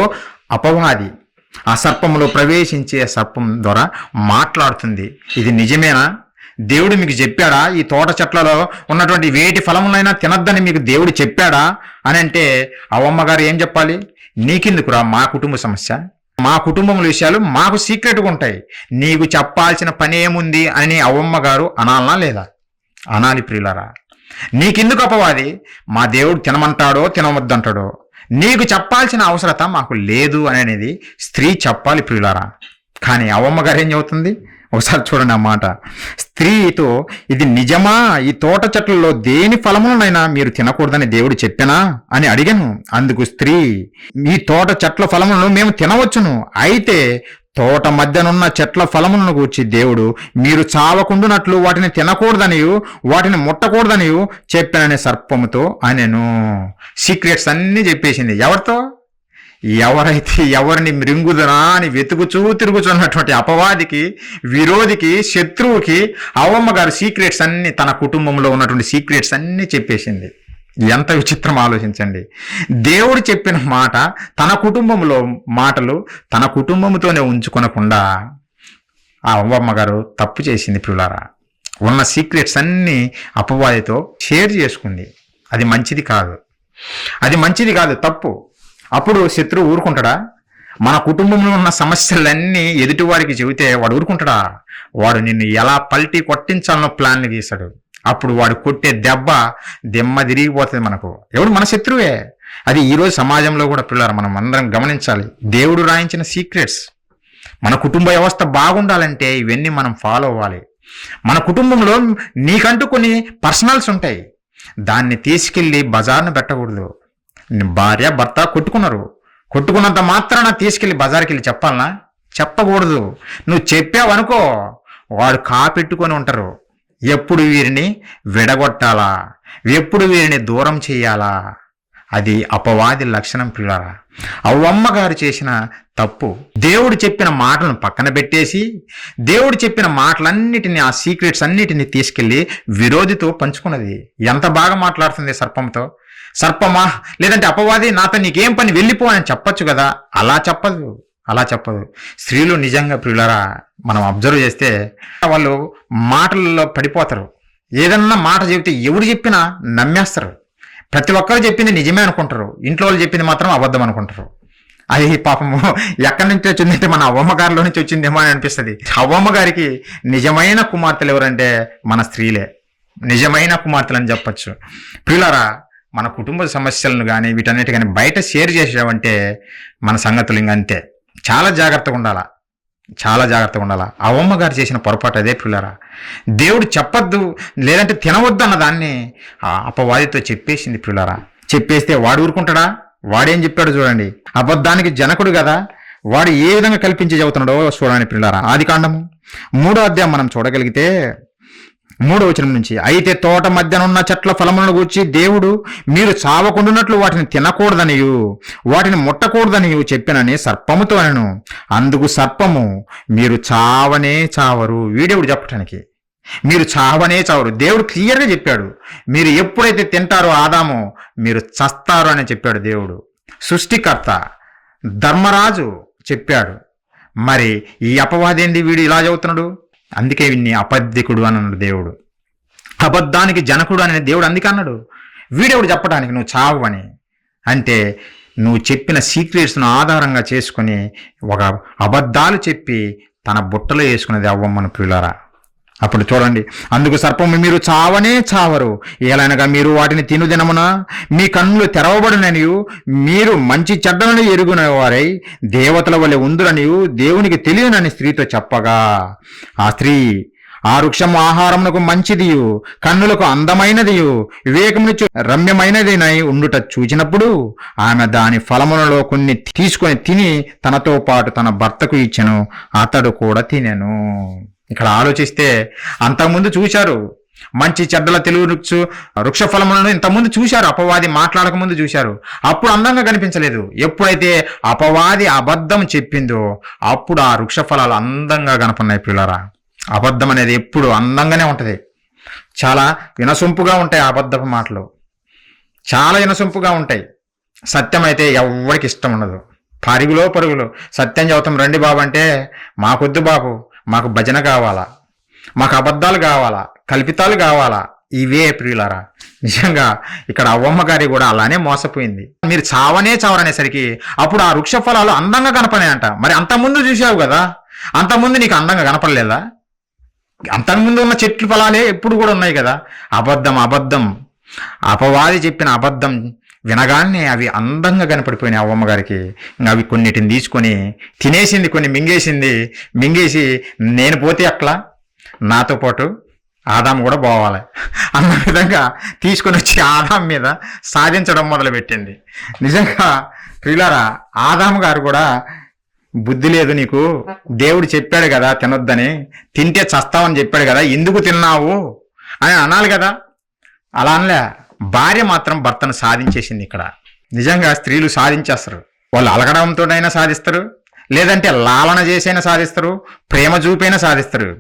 అపవాది ఆ సర్పములో ప్రవేశించే సర్పం ద్వారా మాట్లాడుతుంది, ఇది నిజమేనా? దేవుడు మీకు చెప్పాడా? ఈ తోట చెట్లలో ఉన్నటువంటి వేటి ఫలములైనా తినద్దని మీకు దేవుడు చెప్పాడా అని అంటే అవ్వమ్మ గారు ఏం చెప్పాలి? నీకెందుకురా మా కుటుంబ సమస్య, మా కుటుంబముల విషయాలు మాకు సీక్రెట్గా ఉంటాయి, నీకు చెప్పాల్సిన పని ఏముంది అని అవ్వమ్మ గారు అనాలనా లేదా? అనాలి ప్రియులారా. నీకెందుకు అపవాది? మా దేవుడు తినమంటాడో తినవద్దంటాడో, నీకు చెప్పాల్సిన అవసరత మాకు లేదు అనేది స్త్రీ చెప్పాలి ప్రియులారా. కానీ అవ్వమ్మ గారు ఏం చెబుతుంది? ఒకసారి చూడండి ఆ మాట. స్త్రీతో, ఇది నిజమా? ఈ తోట చెట్లలో దేని ఫలములనైనా మీరు తినకూడదని దేవుడు చెప్పానా అని అడిగాను. అందుకు స్త్రీ, ఈ తోట చెట్ల ఫలములను మేము తినవచ్చును, అయితే తోట మధ్యనున్న చెట్ల ఫలములను గూర్చి దేవుడు మీరు చావకుండునట్లు వాటిని తినకూడదనియు వాటిని ముట్టకూడదనియు చెప్పానని సర్పముతో అనెను. సీక్రెట్స్ అన్నీ చెప్పేసింది. ఎవరితో? ఎవరైతే ఎవరిని మృంగుదనా అని వెతుకుచూ తిరుగుచున్నటువంటి అపవాదికి, విరోధికి, శత్రువుకి అవ్వమ్మ గారు సీక్రెట్స్ అన్ని, తన కుటుంబంలో ఉన్నటువంటి సీక్రెట్స్ అన్ని చెప్పేసింది. ఎంత విచిత్రం ఆలోచించండి. దేవుడు చెప్పిన మాట, తన కుటుంబంలో మాటలు తన కుటుంబంతోనే ఉంచుకొనకుండా ఆ అవ్వమ్మ గారు తప్పు చేసింది పిల్లారా. ఉన్న సీక్రెట్స్ అన్ని అపవాదితో షేర్ చేసుకుంది. అది మంచిది కాదు, అది మంచిది కాదు, తప్పు. అప్పుడు శత్రువు ఊరుకుంటాడా? మన కుటుంబంలో ఉన్న సమస్యలన్నీ ఎదుటివారికి చెబితే వాడు ఊరుకుంటాడా? వాడు నిన్ను ఎలా పల్టీ కొట్టించాలనో ప్లాన్లు గీశాడు. అప్పుడు వాడు కొట్టే దెబ్బ దెమ్మ తిరిగిపోతుంది మనకు. ఎవడు? మన శత్రువే. అది ఈరోజు సమాజంలో కూడా పిల్లలు మనం అందరం గమనించాలి. దేవుడు రాయించిన సీక్రెట్స్. మన కుటుంబ వ్యవస్థ బాగుండాలంటే ఇవన్నీ మనం ఫాలో అవ్వాలి. మన కుటుంబంలో నీకంటూ కొన్ని పర్సనల్స్ ఉంటాయి, దాన్ని తీసుకెళ్ళి బజార్ను పెట్టకూడదు. భార్య భర్త కొట్టుకున్నంత మాత్రాన తీసుకెళ్ళి బజార్కి వెళ్ళి చెప్పాలనా? చెప్పకూడదు. నువ్వు చెప్పావనుకో వాడు కాపెట్టుకొని ఉంటారు. ఎప్పుడు వీరిని విడగొట్టాలా, ఎప్పుడు వీరిని దూరం చేయాలా, అది అపవాది లక్షణం పిల్లారా. అవ్వమ్మ గారు చేసిన తప్పు. దేవుడు చెప్పిన మాటలను పక్కన పెట్టేసి, దేవుడు చెప్పిన మాటలన్నిటిని, ఆ సీక్రెట్స్ అన్నిటిని తీసుకెళ్లి విరోధితో పంచుకున్నది. ఎంత బాగా మాట్లాడుతుంది సర్పంతో. సర్పమా, లేదంటే అపవాది, నాతో నీకేం పని, వెళ్ళిపో అని చెప్పచ్చు కదా. అలా చెప్పదు. స్త్రీలు నిజంగా ప్రియులారా మనం అబ్జర్వ్ చేస్తే వాళ్ళు మాటలలో పడిపోతారు. ఏదన్నా మాట చెబితే ఎవరు చెప్పినా నమ్మేస్తారు. ప్రతి ఒక్కరు చెప్పింది నిజమే అనుకుంటారు, ఇంట్లో వాళ్ళు చెప్పింది మాత్రం అబద్ధం అనుకుంటారు. అది పాపము ఎక్కడి నుంచి వచ్చిందంటే మన అవ్వమ్మ గారిలో నుంచి వచ్చిందేమో అని అనిపిస్తుంది. అవ్వమ్మ గారికి నిజమైన కుమార్తెలు ఎవరంటే మన స్త్రీలే నిజమైన కుమార్తెలు అని చెప్పచ్చు. ప్రియులారా, మన కుటుంబ సమస్యలను కానీ వీటన్నిటి కానీ బయట షేర్ చేసామంటే మన సంగతులు ఇంకంతే. చాలా జాగ్రత్తగా ఉండాలా. అవ్వమ్మ గారు చేసిన పొరపాటు అదే పిల్లరా. దేవుడు చెప్పొద్దు లేదంటే తినవద్దు అన్న దాన్ని అపవాదితో చెప్పేసింది పిల్లరా. చెప్పేస్తే వాడు ఊరుకుంటాడా? వాడేం చెప్పాడు చూడండి. అబద్ధానికి జనకుడు కదా, వాడు ఏ విధంగా కల్పించి చెబుతున్నాడో చూడండి పిల్లరా. ఆదికాండము 3వ అధ్యాయం మనం చూడగలిగితే 3వ వచనం నుంచి, అయితే తోట మధ్యనున్న చెట్ల ఫలములను గూర్చి దేవుడు మీరు చావకుండునట్లు వాటిని తినకూడదనియు వాటిని ముట్టకూడదనియు చెప్పినని సర్పముతో అనెను. అందుకు సర్పము, మీరు చావనే చావరు. వీడెవడు చెప్పటానికి? మీరు చావనే చావరు. దేవుడు క్లియర్గా చెప్పాడు, మీరు ఎప్పుడైతే తింటారో ఆదాము మీరు చస్తారు అని చెప్పాడు దేవుడు. సృష్టికర్త ధర్మరాజు చెప్పాడు. మరి ఈ అపవాదేంది వీడు ఇలా చదువుతున్నాడు? అందుకే వీడిని అబద్ధికుడు అని అన్నాడు దేవుడు. అబద్ధానికి జనకుడు అని దేవుడు అందుకే అన్నాడు. వీడెవడు చెప్పడానికి నువ్వు చావు అని? అంటే నువ్వు చెప్పిన సీక్రెట్స్ను ఆధారంగా చేసుకుని ఒక అబద్ధాలు చెప్పి తన బుట్టలో వేసుకున్నది అవ్వమ్మను ప్రియులారా. అప్పుడు చూడండి, అందుకు సర్పము, మీరు చావనే చావరు. ఏలైనగా మీరు వాటిని తినుదినమున మీ కన్నులు తెరవబడుననియు మీరు మంచి చెడ్డలను ఎరుగున వారై దేవతల వలె ఉందురనియు దేవునికి తెలియనని స్త్రీతో చెప్పగా, ఆ స్త్రీ, ఆ వృక్షము ఆహారమునకు మంచిదియు కన్నులకు అందమైనదియు వివేకమునిచ్చు రమ్యమైనదినై ఉండుట చూచినప్పుడు ఆమె దాని ఫలములలో కొన్ని తీసుకొని తిని తనతో పాటు తన భర్తకు ఇచ్చెను. అతడు కూడా తినెను. ఇక్కడ ఆలోచిస్తే అంతకుముందు చూశారు మంచి చెడ్డల తెలుగు వృక్ష ఫలములను, ఇంతకుముందు చూశారు అపవాది మాట్లాడక ముందు చూశారు. అప్పుడు అందంగా కనిపించలేదు. ఎప్పుడైతే అపవాది అబద్ధం చెప్పిందో అప్పుడు ఆ వృక్ష ఫలాలు అందంగా కనపడినాయి పిల్లరా. అబద్ధం అనేది ఎప్పుడు అందంగానే ఉంటుంది. చాలా వినసొంపుగా ఉంటాయి అబద్ధపు మాటలు, చాలా వినసొంపుగా ఉంటాయి. సత్యం అయితే ఎవరికి ఇష్టం ఉండదు. పరుగులో సత్యం చదువుతాం రండి బాబు అంటే, మాకొద్దు బాబు, మాకు భజన కావాలా, మాకు అబద్ధాలు కావాలా, కల్పితాలు కావాలా. ఇవే ప్రియులారా. నిజంగా ఇక్కడ అవ్వమ్మ గారి కూడా అలానే మోసపోయింది. మీరు చావనే చావరనేసరికి అప్పుడు ఆ వృక్ష ఫలాలు అందంగా కనపడాయంట. మరి అంతకుముందు చూసావు కదా, అంతకుముందు నీకు అందంగా కనపడలేదా? అంతకుముందు ఉన్న చెట్లు ఫలాలే ఎప్పుడు కూడా ఉన్నాయి కదా. అబద్ధం అపవాది చెప్పిన అబద్ధం వినగానే అవి అందంగా కనపడిపోయినాయి అవ్వమ్మ గారికి. ఇంకా అవి కొన్నిటిని తీసుకొని తినేసింది, కొన్ని మింగేసి నేను పోతే అట్లా నాతో పాటు ఆదాము కూడా పోవాలి అన్న విధంగా తీసుకొని వచ్చి ఆదాం మీద సాధించడం మొదలుపెట్టింది. నిజంగా ప్రియులారా, ఆదాము గారు కూడా బుద్ధి లేదు నీకు, దేవుడు చెప్పాడు కదా తినొద్దని, తింటే చస్తావని చెప్పాడు కదా, ఎందుకు తిన్నావు అని అనాలి కదా. అలా అనలే. భార్య మాత్రం భర్తను సాధించేసింది. ఇక్కడ నిజంగా స్త్రీలు సాధించేస్తారు. వాళ్ళు అలగడంతోనైనా సాధిస్తారు, లేదంటే లాలన చేసైనా సాధిస్తారు, ప్రేమ చూపైనా సాధిస్తారు.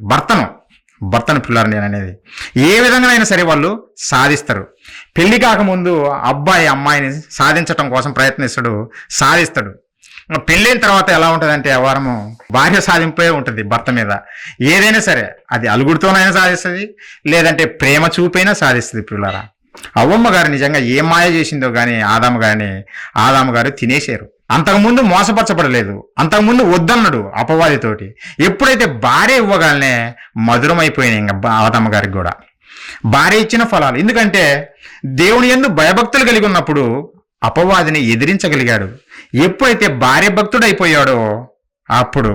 భర్తను పిల్లలు నేను అనేది ఏ విధంగానైనా సరే వాళ్ళు సాధిస్తారు. పెళ్లి కాకముందు అబ్బాయి అమ్మాయిని సాధించటం కోసం ప్రయత్నిస్తాడు, సాధిస్తాడు. పెళ్ళైన తర్వాత ఎలా ఉంటుందంటే వ్యవహారము భార్య సాధింపే ఉంటుంది భర్త మీద. ఏదైనా సరే అది అలుగుడుతోనైనా సాధిస్తుంది, లేదంటే ప్రేమ చూపైనా సాధిస్తుంది పిల్లరా. అవ్వమ్మ గారు నిజంగా ఏ మాయ చేసిందో కానీ ఆదాము గారు తినేశారు. అంతకుముందు మోసపరచబడలేదు, అంతకుముందు వద్దన్నాడు అపవాదితోటి. ఎప్పుడైతే భార్య ఇవ్వగానే మధురమైపోయినాయి ఇంకా ఆదాము గారికి కూడా భార్య ఇచ్చిన ఫలాలు. ఎందుకంటే దేవుని యందు భయభక్తులు కలిగి ఉన్నప్పుడు అపవాదిని ఎదిరించగలిగాడు. ఎప్పుడైతే భార్య భక్తుడైపోయాడో అప్పుడు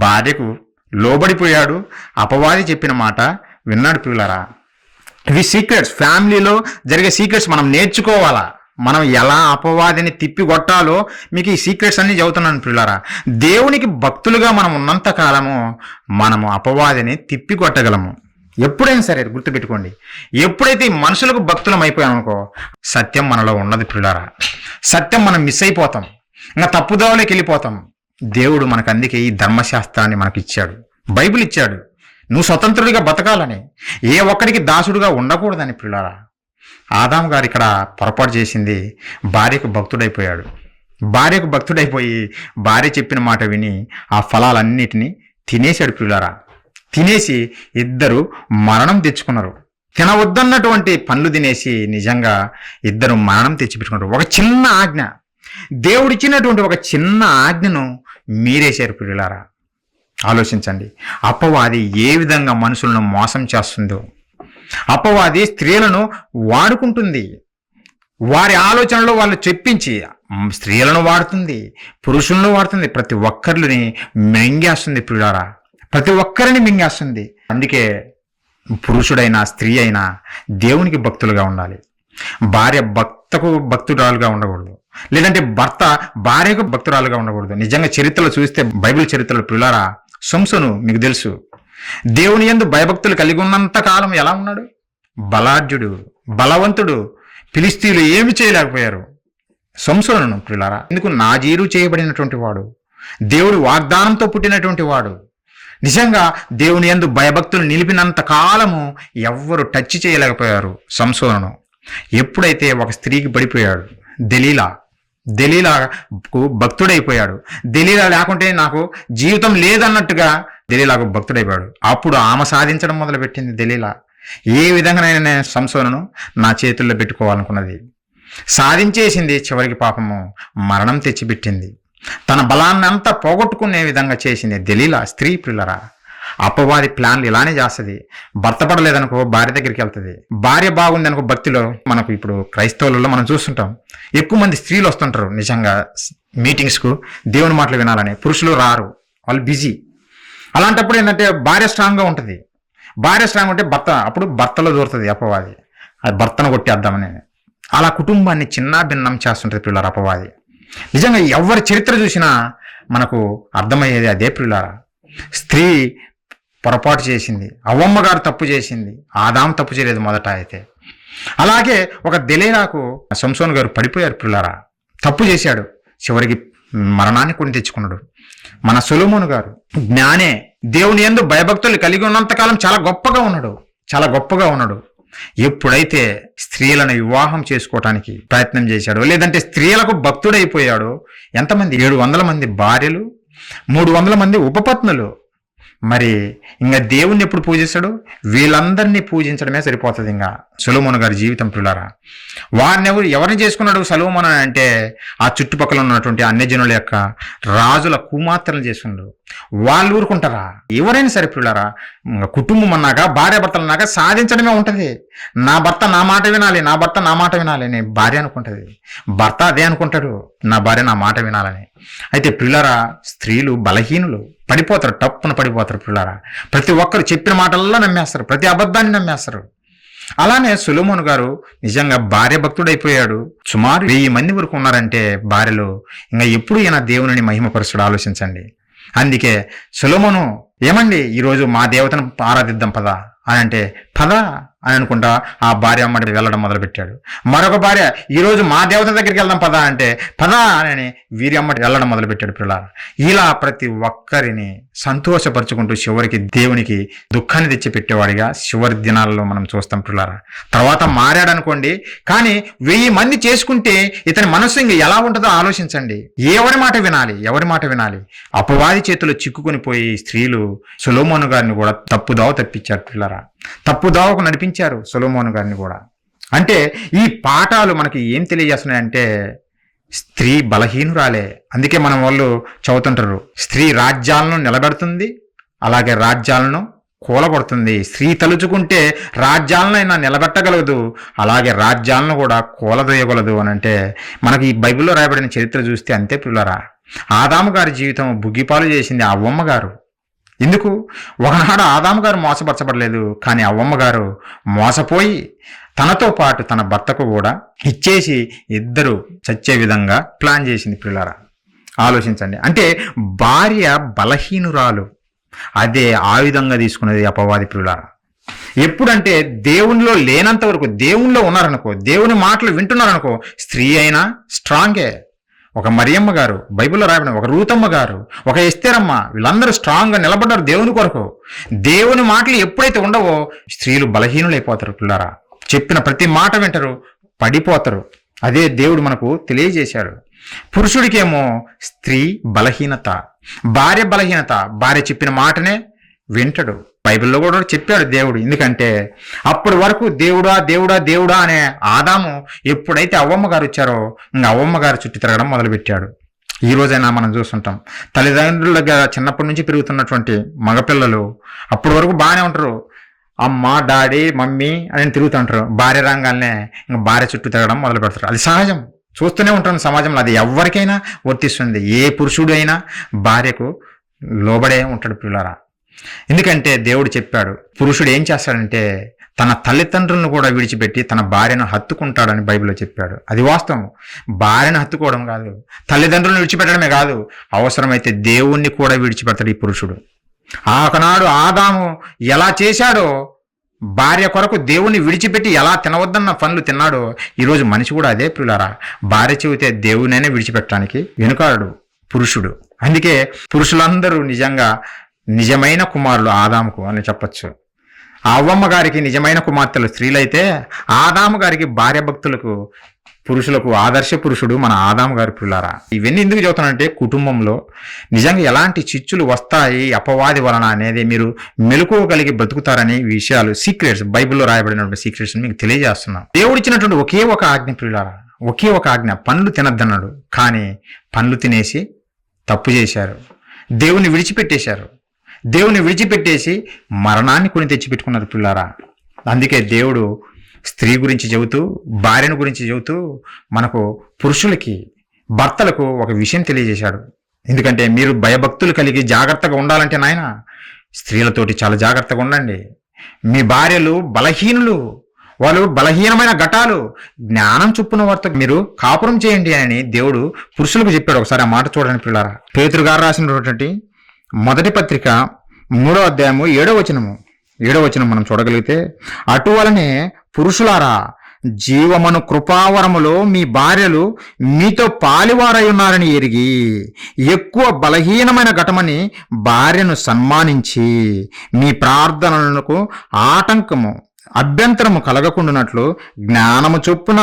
భార్యకు లోబడిపోయాడు. అపవాది చెప్పిన మాట విన్నాడు పిల్లరా. ఇవి సీక్రెట్స్, ఫ్యామిలీలో జరిగే సీక్రెట్స్ మనం నేర్చుకోవాలా. మనం ఎలా అపవాదిని తిప్పి కొట్టాలో మీకు ఈ సీక్రెట్స్ అన్ని చెబుతున్నాను పిల్లరా. దేవునికి భక్తులుగా మనం ఉన్నంత కాలము మనము అపవాదిని తిప్పి కొట్టగలము. ఎప్పుడైనా సరే గుర్తుపెట్టుకోండి, ఎప్పుడైతే ఈ మనుషులకు భక్తులం అయిపోయామనుకో సత్యం మనలో ఉన్నది పిల్లరా. సత్యం మనం మిస్ అయిపోతాం, ఇంకా తప్పుదోవలోకి వెళ్ళిపోతాం. దేవుడు మనకు అందుకే ఈ ధర్మశాస్త్రాన్ని మనకి ఇచ్చాడు, బైబిల్ ఇచ్చాడు. నువ్వు స్వతంత్రుడిగా బతకాలని, ఏ ఒక్కడికి దాసుడుగా ఉండకూడదని పిల్లరా. ఆదాము గారు ఇక్కడ పొరపాటు చేసింది, భార్యకు భక్తుడైపోయాడు. భార్యకు భక్తుడైపోయి భార్య చెప్పిన మాట విని ఆ ఫలాలన్నిటినీ తినేశాడు పిల్లరా. తినేసి ఇద్దరు మరణం తెచ్చుకున్నారు. తినవద్దన్నటువంటి పనులు తినేసి నిజంగా ఇద్దరు మరణం తెచ్చిపెట్టుకున్నారు. ఒక చిన్న ఆజ్ఞ, దేవుడిచ్చినటువంటి ఒక చిన్న ఆజ్ఞను మీరేశారు పిల్లలారా. ఆలోచించండి, అపవాది ఏ విధంగా మనుషులను మోసం చేస్తుందో. అపవాది స్త్రీలను వాడుకుంటుంది, వారి ఆలోచనలో వాళ్ళు చెప్పించి స్త్రీలను వాడుతుంది, పురుషులను వాడుతుంది, ప్రతి ఒక్కరిని మింగేస్తుంది పిల్లారా, ప్రతి ఒక్కరిని మింగేస్తుంది. అందుకే పురుషుడైనా స్త్రీ అయినా దేవునికి భక్తులుగా ఉండాలి. భార్య భర్తకు భక్తురాలుగా ఉండకూడదు, లేదంటే భర్త భార్యకు భక్తురాలుగా ఉండకూడదు. నిజంగా చరిత్రలో చూస్తే బైబిల్ చరిత్రలో పిల్లారా, సంసోను మీకు తెలుసు, దేవుని యందు భయభక్తులు కలిగి ఉన్నంత కాలం ఎలా ఉన్నాడు? బలాఢ్యుడు, బలవంతుడు. ఫిలిస్తీయులు ఏమి చేయలేకపోయారు సంసోనును. ప్రియులారా, ఎందుకు? నాజీరు చేయబడినటువంటి వాడు, దేవుడు వాగ్దానంతో పుట్టినటువంటి వాడు. నిజంగా దేవుని యందు భయభక్తులు నిలిపినంత కాలము ఎవ్వరు టచ్ చేయలేకపోయారు సంసోనును. ఎప్పుడైతే ఒక స్త్రీకి పడిపోయాడు, దెలీలాకు భక్తుడైపోయాడు. దెలీలా లేకుంటే నాకు జీవితం లేదన్నట్టుగా దెలీలాకు భక్తుడైపోయాడు. అప్పుడు ఆమె సాధించడం మొదలుపెట్టింది. దెలీలా ఏ విధంగానైనా నేను సంసోనును నా చేతుల్లో పెట్టుకోవాలనుకున్నది, సాధించేసింది. చివరికి పాపము మరణం తెచ్చిపెట్టింది. తన బలాన్ని అంతా పోగొట్టుకునే విధంగా చేసింది దెలీలా స్త్రీ. పిల్లరా, అపవాది ప్లాన్లు ఇలానే చేస్తుంది. భర్త పడలేదనుకో భార్య దగ్గరికి వెళ్తుంది. భార్య బాగుంది అనుకో, భక్తిలో మనకు ఇప్పుడు క్రైస్తవులలో మనం చూస్తుంటాం, ఎక్కువ మంది స్త్రీలు వస్తుంటారు నిజంగా మీటింగ్స్కు దేవుని మాటలు వినాలని. పురుషులు రారు, వాళ్ళు బిజీ. అలాంటప్పుడు ఏంటంటే భార్య స్ట్రాంగ్గా ఉంటుంది. భార్య స్ట్రాంగ్ ఉంటే అప్పుడు భర్తలో దూరుతుంది అపవాది, అది భర్తను కొట్టేద్దామని. అలా కుటుంబాన్ని చిన్న భిన్నం చేస్తుంటుంది పిల్లల అపవాది. నిజంగా ఎవరి చరిత్ర చూసినా మనకు అర్థమయ్యేది అదే పిల్లరా. స్త్రీ పొరపాటు చేసింది, అవ్వమ్మ గారు తప్పు చేసింది, ఆదాము తప్పు చేయలేదు మొదట. అయితే అలాగే ఒక దెలీలాకు సంసోను గారు పడిపోయారు పిల్లరా, తప్పు చేశాడు, చివరికి మరణాన్ని కొని తెచ్చుకున్నాడు. మన సొలొమోను గారు జ్ఞానే, దేవుని యందు భయభక్తులు కలిగి ఉన్నంతకాలం చాలా గొప్పగా ఉన్నాడు. ఎప్పుడైతే స్త్రీలను వివాహం చేసుకోవటానికి ప్రయత్నం చేశాడో, లేదంటే స్త్రీలకు భక్తుడైపోయాడో, ఎంతమంది 700 మంది భార్యలు, 300 మంది ఉపపత్నులు. మరి ఇంకా దేవుణ్ణి ఎప్పుడు పూజిస్తాడు? వీళ్ళందరినీ పూజించడమే సరిపోతుంది ఇంకా సొలొమోను గారి జీవితం. పిల్లారా, వారిని ఎవరిని చేసుకున్నాడు సొలొమోను అంటే? ఆ చుట్టుపక్కల ఉన్నటువంటి అన్యజనుల యొక్క రాజుల కుమార్తెలను చేసుకున్నాడు. వాళ్ళు ఊరుకుంటారా? ఎవరైనా సరే పిల్లారా, కుటుంబం అన్నాక, భార్య భర్తలు అన్నాక సాధించడమే ఉంటుంది. నా భర్త నా మాట వినాలి అని భార్య అనుకుంటుంది, భర్త అదే అనుకుంటాడు, నా భార్య నా మాట వినాలని. అయితే పిల్లారా, స్త్రీలు బలహీనులు, టప్పున పడిపోతారు పిల్లారా. ప్రతి ఒక్కరు చెప్పిన మాటల్లో నమ్మేస్తారు, ప్రతి అబద్ధాన్ని నమ్మేస్తారు. అలానే సొలొమోను గారు నిజంగా భార్య భక్తుడైపోయాడు. సుమారు 1000 మంది వరకు ఉన్నారంటే భార్యలు. ఇంకా ఎప్పుడు ఈయన దేవుని మహిమపరుస్తాడు ఆలోచించండి. అందుకే సొలొమోను, ఏమండి ఈరోజు మా దేవతను ఆరాధిద్దాం పదా అని అంటే, పదా అని అనుకుంటా ఆ భార్య అమ్మడి వెళ్ళడం మొదలుపెట్టాడు. మరొక భార్య, ఈరోజు మా దేవత దగ్గరికి వెళ్దాం పదా అంటే, పదా అని వీరి అమ్మడి వెళ్ళడం మొదలుపెట్టాడు పిల్లలు. ఇలా ప్రతి ఒక్కరిని సంతోషపరుచుకుంటూ చివరికి దేవునికి దుఃఖాన్ని తెచ్చిపెట్టేవాడిగా చివరి దినాలలో మనం చూస్తాం పిల్లరా. తర్వాత మారాడనుకోండి, కానీ 1000 మంది చేసుకుంటే ఇతని మనస్సు ఇంక ఎలా ఉంటుందో ఆలోచించండి. ఎవరి మాట వినాలి? అపవాది చేతిలో చిక్కుకొని పోయి స్త్రీలు సొలొమోను గారిని కూడా తప్పుదావ తప్పించారు పిల్లరా. తప్పుదావకు నడిపించారు సొలొమోను గారిని కూడా. అంటే ఈ పాఠాలు మనకి ఏం తెలియజేస్తున్నాయంటే, స్త్రీ బలహీనురాలే. అందుకే మన వాళ్ళు చదువుతుంటారు, స్త్రీ రాజ్యాలను నిలబెడుతుంది, అలాగే రాజ్యాలను కూలగొడుతుంది. స్త్రీ తలుచుకుంటే రాజ్యాలనైనా నిలబెట్టగలదు, అలాగే రాజ్యాలను కూడా కూలదోయగలదు అని అంటే, మనకి ఈ బైబిల్లో రాయబడిన చరిత్ర చూస్తే అంతే పిల్లరా. ఆదాము గారి జీవితం బుగ్గిపాలు చేసింది అవ్వమ్మ గారు. ఎందుకు? ఒకనాడు ఆదాము గారు మోసపరచబడలేదు, కానీ అవ్వమ్మ గారు మోసపోయి తనతో పాటు తన భర్తకు కూడా ఇచ్చేసి ఇద్దరు చచ్చే విధంగా ప్లాన్ చేసింది పిల్లరా. ఆలోచించండి. అంటే భార్య బలహీనురాలు, అదే ఆయుధంగా తీసుకున్నది అపవాది పిల్లరా. ఎప్పుడంటే దేవునిలో లేనంత వరకు, దేవునిలో ఉన్నారనుకో, దేవుని మాటలు వింటున్నారనుకో, స్త్రీ అయినా స్ట్రాంగే. ఒక మరియమ్మ గారు బైబిల్లో రాయబడిన, ఒక రూతమ్మ గారు, ఒక ఎస్తేరమ్మ, వీళ్ళందరూ స్ట్రాంగ్గా నిలబడ్డారు దేవుని కొరకు. దేవుని మాటలు ఎప్పుడైతే ఉండవో స్త్రీలు బలహీనులైపోతారు పిల్లరా. చెప్పిన ప్రతి మాట వింటారు, పడిపోతారు. అదే దేవుడు మనకు తెలియజేశాడు. పురుషుడికేమో స్త్రీ బలహీనత, భార్య బలహీనత. భార్య చెప్పిన మాటనే వింటాడు. బైబిల్లో కూడా చెప్పాడు దేవుడు. ఎందుకంటే అప్పటి వరకు దేవుడా అనే ఆదాము ఎప్పుడైతే అవ్వమ్మ గారు వచ్చారో ఇంకా అవ్వమ్మ గారు చుట్టూ తిరగడం మొదలుపెట్టాడు. ఈ రోజైనా మనం చూస్తుంటాం, తల్లిదండ్రుల దగ్గర చిన్నప్పటి నుంచి పెరుగుతున్నటువంటి మగపిల్లలు అప్పటి వరకు బాగానే ఉంటారు, అమ్మ డాడీ మమ్మీ అని తిరుగుతుంటారు. భార్య రంగాల్నే ఇంకా భార్య చుట్టూ తిరగడం మొదలు పెడతారు. అది సహజం, చూస్తూనే ఉంటాం సమాజంలో. అది ఎవరికైనా వర్తిస్తుంది. ఏ పురుషుడు అయినా భార్యకు లోబడే ఉంటాడు పిల్లరా. ఎందుకంటే దేవుడు చెప్పాడు, పురుషుడు ఏం చేస్తాడంటే తన తల్లిదండ్రులను కూడా విడిచిపెట్టి తన భార్యను హత్తుకుంటాడని బైబిల్లో చెప్పాడు. అది వాస్తవం. భార్యను హత్తుకోవడం కాదు, తల్లిదండ్రులను విడిచిపెట్టడమే కాదు, అవసరమైతే దేవుణ్ణి కూడా విడిచిపెడతాడు ఈ పురుషుడు. ఆనాడు ఆదాము ఎలా చేశాడో, భార్య కొరకు దేవుణ్ణి విడిచిపెట్టి ఎలా తినవద్దన్న పనులు తిన్నాడో, ఈరోజు మనిషి కూడా అదే ప్రియులారా. భార్య చెబితే దేవునైనా విడిచిపెట్టడానికి వెనుకాడు పురుషుడు. అందుకే పురుషులందరూ నిజంగా నిజమైన కుమారులు ఆదాముకు అని చెప్పచ్చు. అవ్వమ్మ గారికి నిజమైన కుమార్తెలు స్త్రీలైతే, ఆదాము గారికి భార్య భక్తులకు పురుషులకు ఆదర్శ పురుషుడు మన ఆదాము గారి ప్రియులారా. ఇవన్నీ ఎందుకు చెబుతానంటే, కుటుంబంలో నిజంగా ఎలాంటి చిచ్చులు వస్తాయి అపవాది వలన అనేది మీరు మెలకువగలిగి బ్రతుకుతారని విషయాలు, సీక్రెట్స్, బైబిల్లో రాయబడినటువంటి సీక్రెట్స్ మీకు తెలియజేస్తున్నాం. దేవుడిచ్చినటువంటి ఒకే ఒక ఆజ్ఞ ప్రియులారా, ఒకే ఒక ఆజ్ఞ, పండ్లు తినద్దన్నాడు. కానీ పండ్లు తినేసి తప్పు చేశారు, దేవుని విడిచిపెట్టేశారు. దేవుని విడిచిపెట్టేసి మరణాన్ని కొని తెచ్చిపెట్టుకున్నారు పిల్లారా. అందుకే దేవుడు స్త్రీ గురించి చెబుతూ, భార్యను గురించి చెబుతూ మనకు పురుషులకి, భర్తలకు ఒక విషయం తెలియజేశాడు. ఎందుకంటే మీరు భయభక్తులు కలిగి జాగ్రత్తగా ఉండాలంటే నాయన, స్త్రీలతోటి చాలా జాగ్రత్తగా ఉండండి. మీ భార్యలు బలహీనులు, వాళ్ళు బలహీనమైన ఘటాలు, జ్ఞానం చొప్పున వారితో మీరు కాపురం చేయండి అని దేవుడు పురుషులకు చెప్పాడు. ఒకసారి ఆ మాట చూడండి పిల్లారా. పేతురు గారు రాసినటువంటి మొదటి పత్రిక 3వ అధ్యాయము 7వ వచనం మనం చూడగలిగితే, అటువలనే పురుషులారా, జీవమను కృపావరములో మీ భార్యలు మీతో పాలివారై ఉన్నారని ఎరిగి, ఎక్కువ బలహీనమైన ఘటమని భార్యను సన్మానించి, మీ ప్రార్థనలకు ఆటంకము అభ్యంతరము కలగకుండానట్లు జ్ఞానము చొప్పున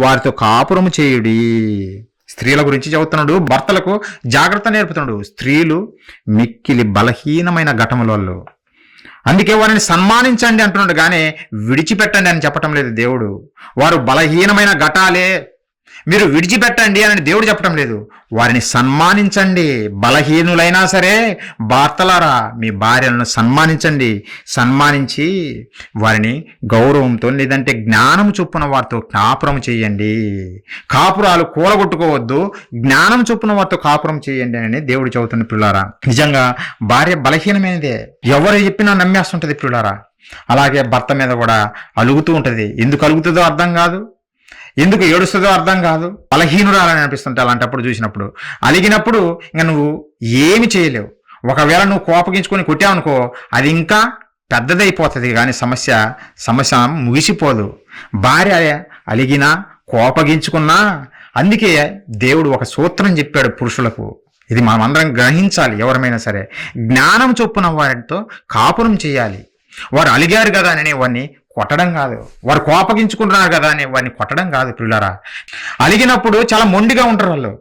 వారితో కాపురము చేయుడి. స్త్రీల గురించి చెబుతున్నాడు, భర్తలకు జాగ్రత్త నేర్పుతున్నాడు. స్త్రీలు మిక్కిలి బలహీనమైన ఘటములలో, అందుకే వారిని సన్మానించండి అంటున్నాడు, కానీ విడిచిపెట్టండి అని చెప్పటం లేదు దేవుడు. వారు బలహీనమైన ఘటాలే, మీరు విడిచిపెట్టండి అని దేవుడు చెప్పటం లేదు. వారిని సన్మానించండి. బలహీనులైనా సరే భర్తలారా, మీ భార్యలను సన్మానించండి. సన్మానించి వారిని గౌరవంతో, లేదంటే జ్ఞానం చొప్పున వారితో కాపురం చేయండి. కాపురాలు కూలగొట్టుకోవద్దు, జ్ఞానం చొప్పున వారితో కాపురం చేయండి అని దేవుడు చెబుతున్న పిల్లారా. నిజంగా భార్య బలహీనమైనదే, ఎవరు చెప్పినా నమ్మేస్తుంటది పిల్లారా. అలాగే భర్త మీద కూడా అలుగుతూ ఉంటది. ఎందుకు అలుగుతుందో అర్థం కాదు, ఎందుకు ఏడుస్తుందో అర్థం కాదు, బలహీనురాలని అనిపిస్తుంటే అలాంటప్పుడు చూసినప్పుడు. అలిగినప్పుడు ఇంకా నువ్వు ఏమి చేయలేవు. ఒకవేళ నువ్వు కోపగించుకొని కొట్టావనుకో, అది ఇంకా పెద్దదైపోతుంది, కానీ సమస్య ముగిసిపోదు. భార్య అలిగినా కోపగించుకున్నా, అందుకే దేవుడు ఒక సూత్రం చెప్పాడు పురుషులకు. ఇది మనం అందరం గ్రహించాలి. ఎవరమైనా సరే జ్ఞానం చొప్పున వారితో కాపురం చేయాలి. వారు అలిగారు కదా అని వారిని కొట్టడం కాదు, వారు కోపగించుకుంటున్నారు కదా అని వారిని కొట్టడం కాదు పిల్లరా. అలిగినప్పుడు చాలా మొండిగా ఉంటారు వాళ్ళు.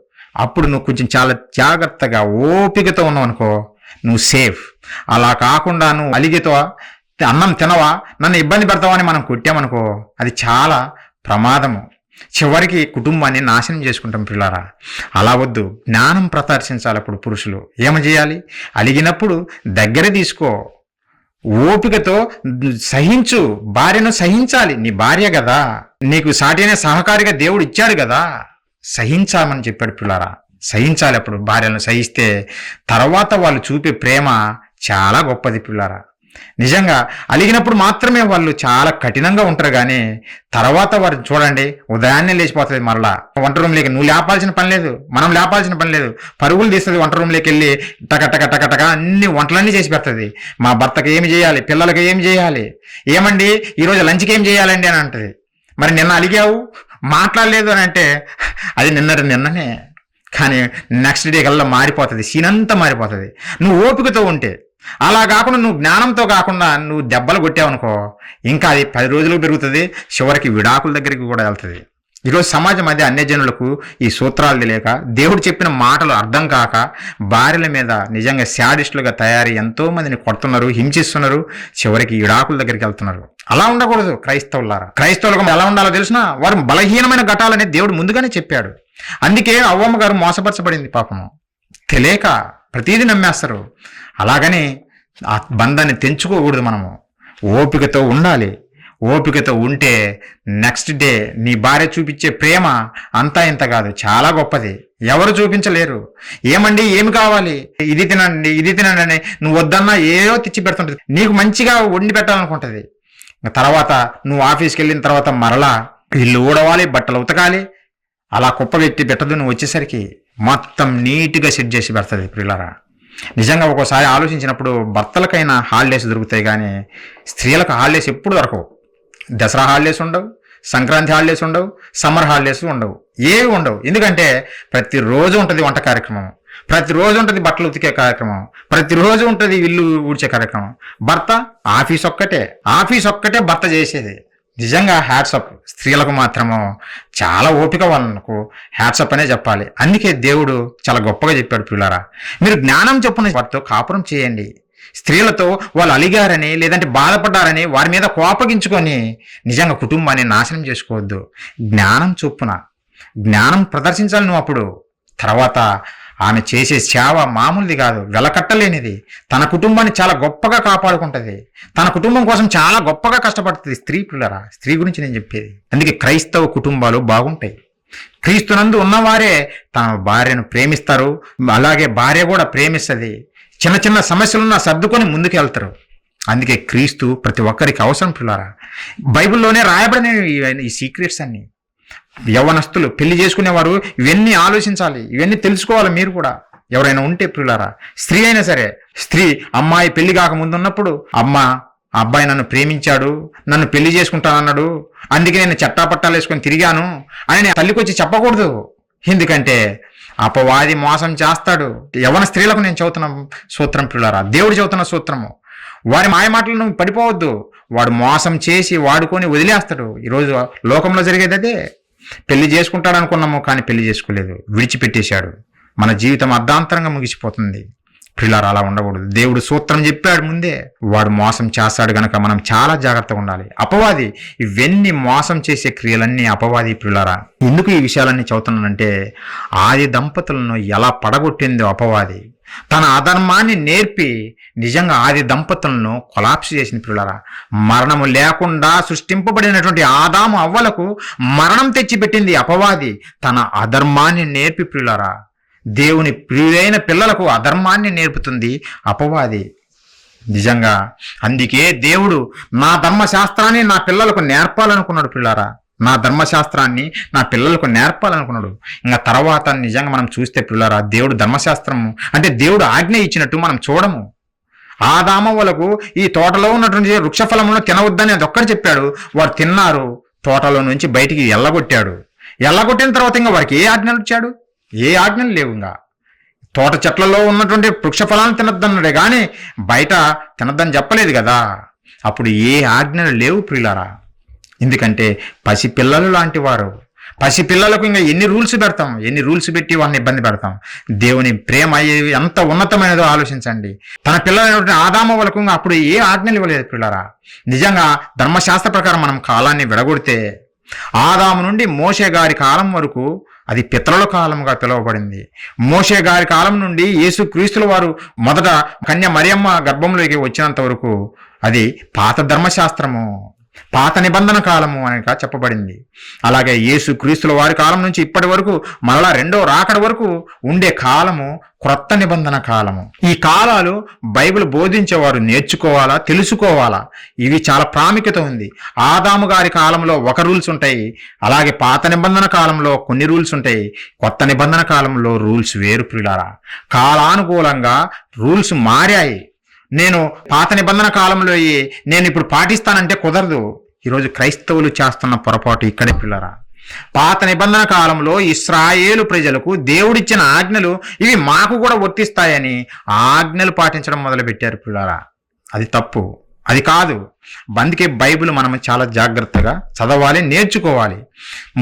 అప్పుడు నువ్వు కొంచెం చాలా జాగ్రత్తగా ఓపికతో ఉన్నావు అనుకో, నువ్వు సేఫ్. అలా కాకుండా నువ్వు అలిగితో అన్నం తినవా, నన్ను ఇబ్బంది పెడతావా అని మనం కొట్టామనుకో, అది చాలా ప్రమాదము. చివరికి కుటుంబాన్ని నాశనం చేసుకుంటాం పిల్లారా. అలా వద్దు, జ్ఞానం ప్రదర్శించాలి. అప్పుడు పురుషులు ఏమి చేయాలి? అలిగినప్పుడు దగ్గర తీసుకో, ఓపికతో సహించు. భార్యను సహించాలి. నీ భార్య కదా, నీకు సాటినే సహకారిగా దేవుడు ఇచ్చాడు కదా, సహించామని చెప్పాడు పిల్లారా. సహించాలి. అప్పుడు భార్యను సహిస్తే తర్వాత వాళ్ళు చూపే ప్రేమ చాలా గొప్పది పిల్లారా. నిజంగా అలిగినప్పుడు మాత్రమే వాళ్ళు చాలా కఠినంగా ఉంటారు, కానీ తర్వాత వారు చూడండి, ఉదయాన్నే లేచిపోతుంది. మరలా వంట రూమ్లోకి నువ్వు లేపాల్సిన పని లేదు, మనం లేపాల్సిన పని లేదు, పరుగులు తీస్తుంది. వంట రూమ్లోకి వెళ్ళి టక అన్ని వంటలన్నీ చేసి పెడుతుంది. మా భర్తకి ఏమి చేయాలి, పిల్లలకి ఏమి చేయాలి, ఏమండి ఈరోజు లంచ్కి ఏం చేయాలండి అని అంటది. మరి నిన్న అలిగావు మాట్లాడలేదు అని అంటే అది నిన్ననే, కానీ నెక్స్ట్ డే కల్లా మారిపోతుంది, సీన్ అంతా మారిపోతుంది నువ్వు ఓపికతో ఉంటే. అలా కాకుండా నువ్వు జ్ఞానంతో కాకుండా నువ్వు దెబ్బలు కొట్టావనుకో, ఇంకా అది 10 రోజులకు పెరుగుతుంది, చివరికి విడాకుల దగ్గరికి కూడా వెళ్తుంది. ఈరోజు సమాజం అదే, అన్యజనులకు ఈ సూత్రాలు తెలియక, దేవుడు చెప్పిన మాటలు అర్థం కాక భార్యల మీద నిజంగా శాడిస్టులుగా తయారీ ఎంతో మందిని కొడుతున్నారు, హింసిస్తున్నారు, చివరికి విడాకుల దగ్గరికి వెళ్తున్నారు. అలా ఉండకూడదు క్రైస్తవులారా. క్రైస్తవులకు ఎలా ఉండాలో తెలిసిన వారు బలహీనమైన ఘటాలని దేవుడు ముందుగానే చెప్పాడు. అందుకే అవ్వమ్మ గారు మోసపరచబడింది పాపము. తెలియక ప్రతిదీ నమ్మేస్తారు. అలాగని ఆ బంధాన్ని తెంచుకోకూడదు. మనము ఓపికతో ఉండాలి. ఓపికతో ఉంటే నెక్స్ట్ డే నీ భార్య చూపించే ప్రేమ అంతా ఇంత కాదు, చాలా గొప్పది. ఎవరు చూపించలేరు. ఏమండి ఏమి కావాలి, ఇది తినండి అని నువ్వు వద్దన్నా ఏదో తెచ్చి పెడుతుంటది. నీకు మంచిగా వండి పెట్టాలనుకుంటుంది. తర్వాత నువ్వు ఆఫీస్కి వెళ్ళిన తర్వాత మరలా ఇల్లు ఊడవాలి, బట్టలు ఉతకాలి, అలా కుప్ప పెట్టి పెట్టదు. నువ్వు వచ్చేసరికి మొత్తం నీట్గా సెట్ చేసి పెడుతుంది పిల్లరా. నిజంగా ఒక్కోసారి ఆలోచించినప్పుడు భర్తలకైనా హాలిడేస్ దొరుకుతాయి, కానీ స్త్రీలకు హాలిడేస్ ఎప్పుడు దొరకవు. దసరా హాలిడేస్ ఉండవు, సంక్రాంతి హాలిడేస్ ఉండవు, సమ్మర్ హాలిడేస్ ఉండవు, ఏవి ఉండవు. ఎందుకంటే ప్రతిరోజు ఉంటుంది వంట కార్యక్రమం, ప్రతిరోజు ఉంటుంది బట్టలు ఉతికే కార్యక్రమం, ప్రతిరోజు ఉంటుంది ఇల్లు ఊడ్చే కార్యక్రమం. భర్త ఆఫీస్ ఒక్కటే భర్త చేసేది. నిజంగా హ్యాట్సప్. స్త్రీలకు మాత్రము చాలా ఓపిక, వాళ్ళకు హ్యాట్సప్ అనే చెప్పాలి. అందుకే దేవుడు చాలా గొప్పగా చెప్పాడు, పిల్లారా మీరు జ్ఞానం చొప్పున వారితో కాపురం చేయండి. స్త్రీలతో వాళ్ళు అలిగారని లేదంటే బాధపడ్డారని వారి మీద కోపగించుకొని నిజంగా కుటుంబాన్ని నాశనం చేసుకోవద్దు. జ్ఞానం చొప్పున జ్ఞానం ప్రదర్శించాలి నువ్వు. అప్పుడు తర్వాత ఆమె చేసే సేవ మామూలుది కాదు, వెలకట్టలేనిది. తన కుటుంబాన్ని చాలా గొప్పగా కాపాడుకుంటుంది, తన కుటుంబం కోసం చాలా గొప్పగా కష్టపడుతుంది స్త్రీ. పిల్లరా స్త్రీ గురించి నేను చెప్పేది. అందుకే క్రైస్తవ కుటుంబాలు బాగుంటాయి. క్రీస్తునందు ఉన్నవారే తన భార్యను ప్రేమిస్తారు, అలాగే భార్య కూడా ప్రేమిస్తుంది. చిన్న చిన్న సమస్యలున్నా సర్దుకొని ముందుకు వెళ్తారు. అందుకే క్రీస్తు ప్రతి ఒక్కరికి అవసరం. పిల్లరా బైబిల్లోనే రాయబడిన ఈ సీక్రెట్స్ అన్ని యవ్వనస్తులు పెళ్లి చేసుకునేవారు ఇవన్నీ ఆలోచించాలి, ఇవన్నీ తెలుసుకోవాలి. మీరు కూడా ఎవరైనా ఉంటే పిల్లారా, స్త్రీ అయినా సరే, స్త్రీ అమ్మాయి పెళ్లి కాక ముందు ఉన్నప్పుడు అబ్బాయి నన్ను ప్రేమించాడు, నన్ను పెళ్లి చేసుకుంటానన్నాడు, అందుకే నేను చట్టాపట్టాలు వేసుకొని తిరిగాను అని తల్లికి వచ్చి చెప్పకూడదు. ఎందుకంటే అపవాది మోసం చేస్తాడు. యవ్వన స్త్రీలకు నేను చదువుతున్న సూత్రం పిల్లారా, దేవుడు చదువుతున్న సూత్రము. వారి మాయ మాటలు నువ్వు పడిపోవద్దు. వాడు మోసం చేసి వాడుకొని వదిలేస్తాడు. ఈరోజు లోకంలో జరిగేది అదే. పెళ్లి చేసుకుంటాడు అనుకున్నాము, కానీ పెళ్లి చేసుకోలేదు, విడిచిపెట్టేశాడు. మన జీవితం అర్ధాంతరంగా ముగిసిపోతుంది. పిల్లలు అలా ఉండకూడదు. దేవుడు సూత్రం చెప్పాడు ముందే. వాడు మోసం చేస్తాడు గనక మనం చాలా జాగ్రత్తగా ఉండాలి. అపవాది ఇవన్నీ మోసం చేసే క్రియలన్నీ అపవాది. పిల్లరా ఎందుకు ఈ విషయాలన్నీ చదువుతున్నానంటే, ఆది దంపతులను ఎలా పడగొట్టిందో అపవాది, తన అధర్మాన్ని నేర్పి నిజంగా ఆది దంపతులను కొలాప్స్ చేసిన. పిల్లరా మరణము లేకుండా సృష్టింపబడినటువంటి ఆదాము అవ్వలకు మరణం తెచ్చిపెట్టింది అపవాది, తన అధర్మాన్ని నేర్పి. పిల్లరా దేవుని ప్రియులైన పిల్లలకు అధర్మాన్ని నేర్పుతుంది అపవాది. నిజంగా అందుకే దేవుడు నా ధర్మశాస్త్రాన్ని నా పిల్లలకు నేర్పాలనుకున్నాడు. పిల్లారా నా ధర్మశాస్త్రాన్ని నా పిల్లలకు నేర్పాలనుకున్నాడు. ఇంకా తర్వాత నిజంగా మనం చూస్తే పిల్లారా, దేవుడు ధర్మశాస్త్రము అంటే దేవుడు ఆజ్ఞ ఇచ్చినట్టు మనం చూడము. ఆదామవ్వలకు ఈ తోటలో ఉన్నటువంటి వృక్షఫలమును తినవద్దని అది ఒక్కటి చెప్పాడు. వారు తిన్నారు, తోటలో నుంచి బయటికి ఎల్లగొట్టిన తర్వాత ఇంకా వారికి ఏ ఆజ్ఞలు ఇచ్చాడు? ఏ ఆజ్ఞలు లేవు. ఇంకా తోట చెట్లలో ఉన్నటువంటి వృక్షఫలాన్ని తినొద్దన్నాడే కానీ బయట తినొద్దని చెప్పలేదు కదా. అప్పుడు ఏ ఆజ్ఞలు లేవు ప్రియులారా. ఎందుకంటే పసిపిల్లలు లాంటి వారు. పసిపిల్లలకు ఇంకా ఎన్ని రూల్స్ పెడతాం, ఎన్ని రూల్స్ పెట్టి వాళ్ళని ఇబ్బంది పెడతాం. దేవుని ప్రేమ ఎంత ఉన్నతమైనదో ఆలోచించండి. తన పిల్లలైనటువంటి ఆదామవ్వలకు ఇంకా అప్పుడు ఏ ఆజ్ఞలు ఇవ్వలేదు పిల్లరా. నిజంగా ధర్మశాస్త్ర ప్రకారం మనం కాలాన్ని విడగొడితే ఆదాము నుండి మోషే గారి కాలం వరకు అది పితరుల కాలముగా పిలువబడింది. మోషే గారి కాలం నుండి యేసుక్రీస్తుల వారు మొదట కన్య మరియమ్మ గర్భంలోకి వచ్చినంత వరకు అది పాత ధర్మశాస్త్రము, పాత నిబంధన కాలము అని చెప్పబడింది. అలాగే యేసుక్రీస్తుల వారి కాలం నుంచి ఇప్పటి వరకు మరలా రెండో రాకడ వరకు ఉండే కాలము క్రొత్త నిబంధన కాలము. ఈ కాలాలు బైబిల్ బోధించేవారు నేర్చుకోవాలా, తెలుసుకోవాలా. ఇవి చాలా ప్రాముఖ్యత ఉంది. ఆదాము గారి కాలంలో ఒక రూల్స్ ఉంటాయి, అలాగే పాత నిబంధన కాలంలో కొన్ని రూల్స్ ఉంటాయి, కొత్త నిబంధన కాలంలో రూల్స్ వేరు ప్రియులారా. కాలానుకూలంగా రూల్స్ మారాయి. నేను పాత నిబంధన కాలంలో నేను ఇప్పుడు పాటిస్తానంటే కుదరదు. ఈరోజు క్రైస్తవులు చేస్తున్న పొరపాటు ఇక్కడే పిల్లరా. పాత నిబంధన కాలంలో ఇశ్రాయేలు ప్రజలకు దేవుడిచ్చిన ఆజ్ఞలు ఇవి మాకు కూడా వర్తిస్తాయని ఆజ్ఞలు పాటించడం మొదలుపెట్టారు పిల్లరా. అది తప్పు, అది కాదు. అందుకే బైబిల్ మనం చాలా జాగ్రత్తగా చదవాలి, నేర్చుకోవాలి.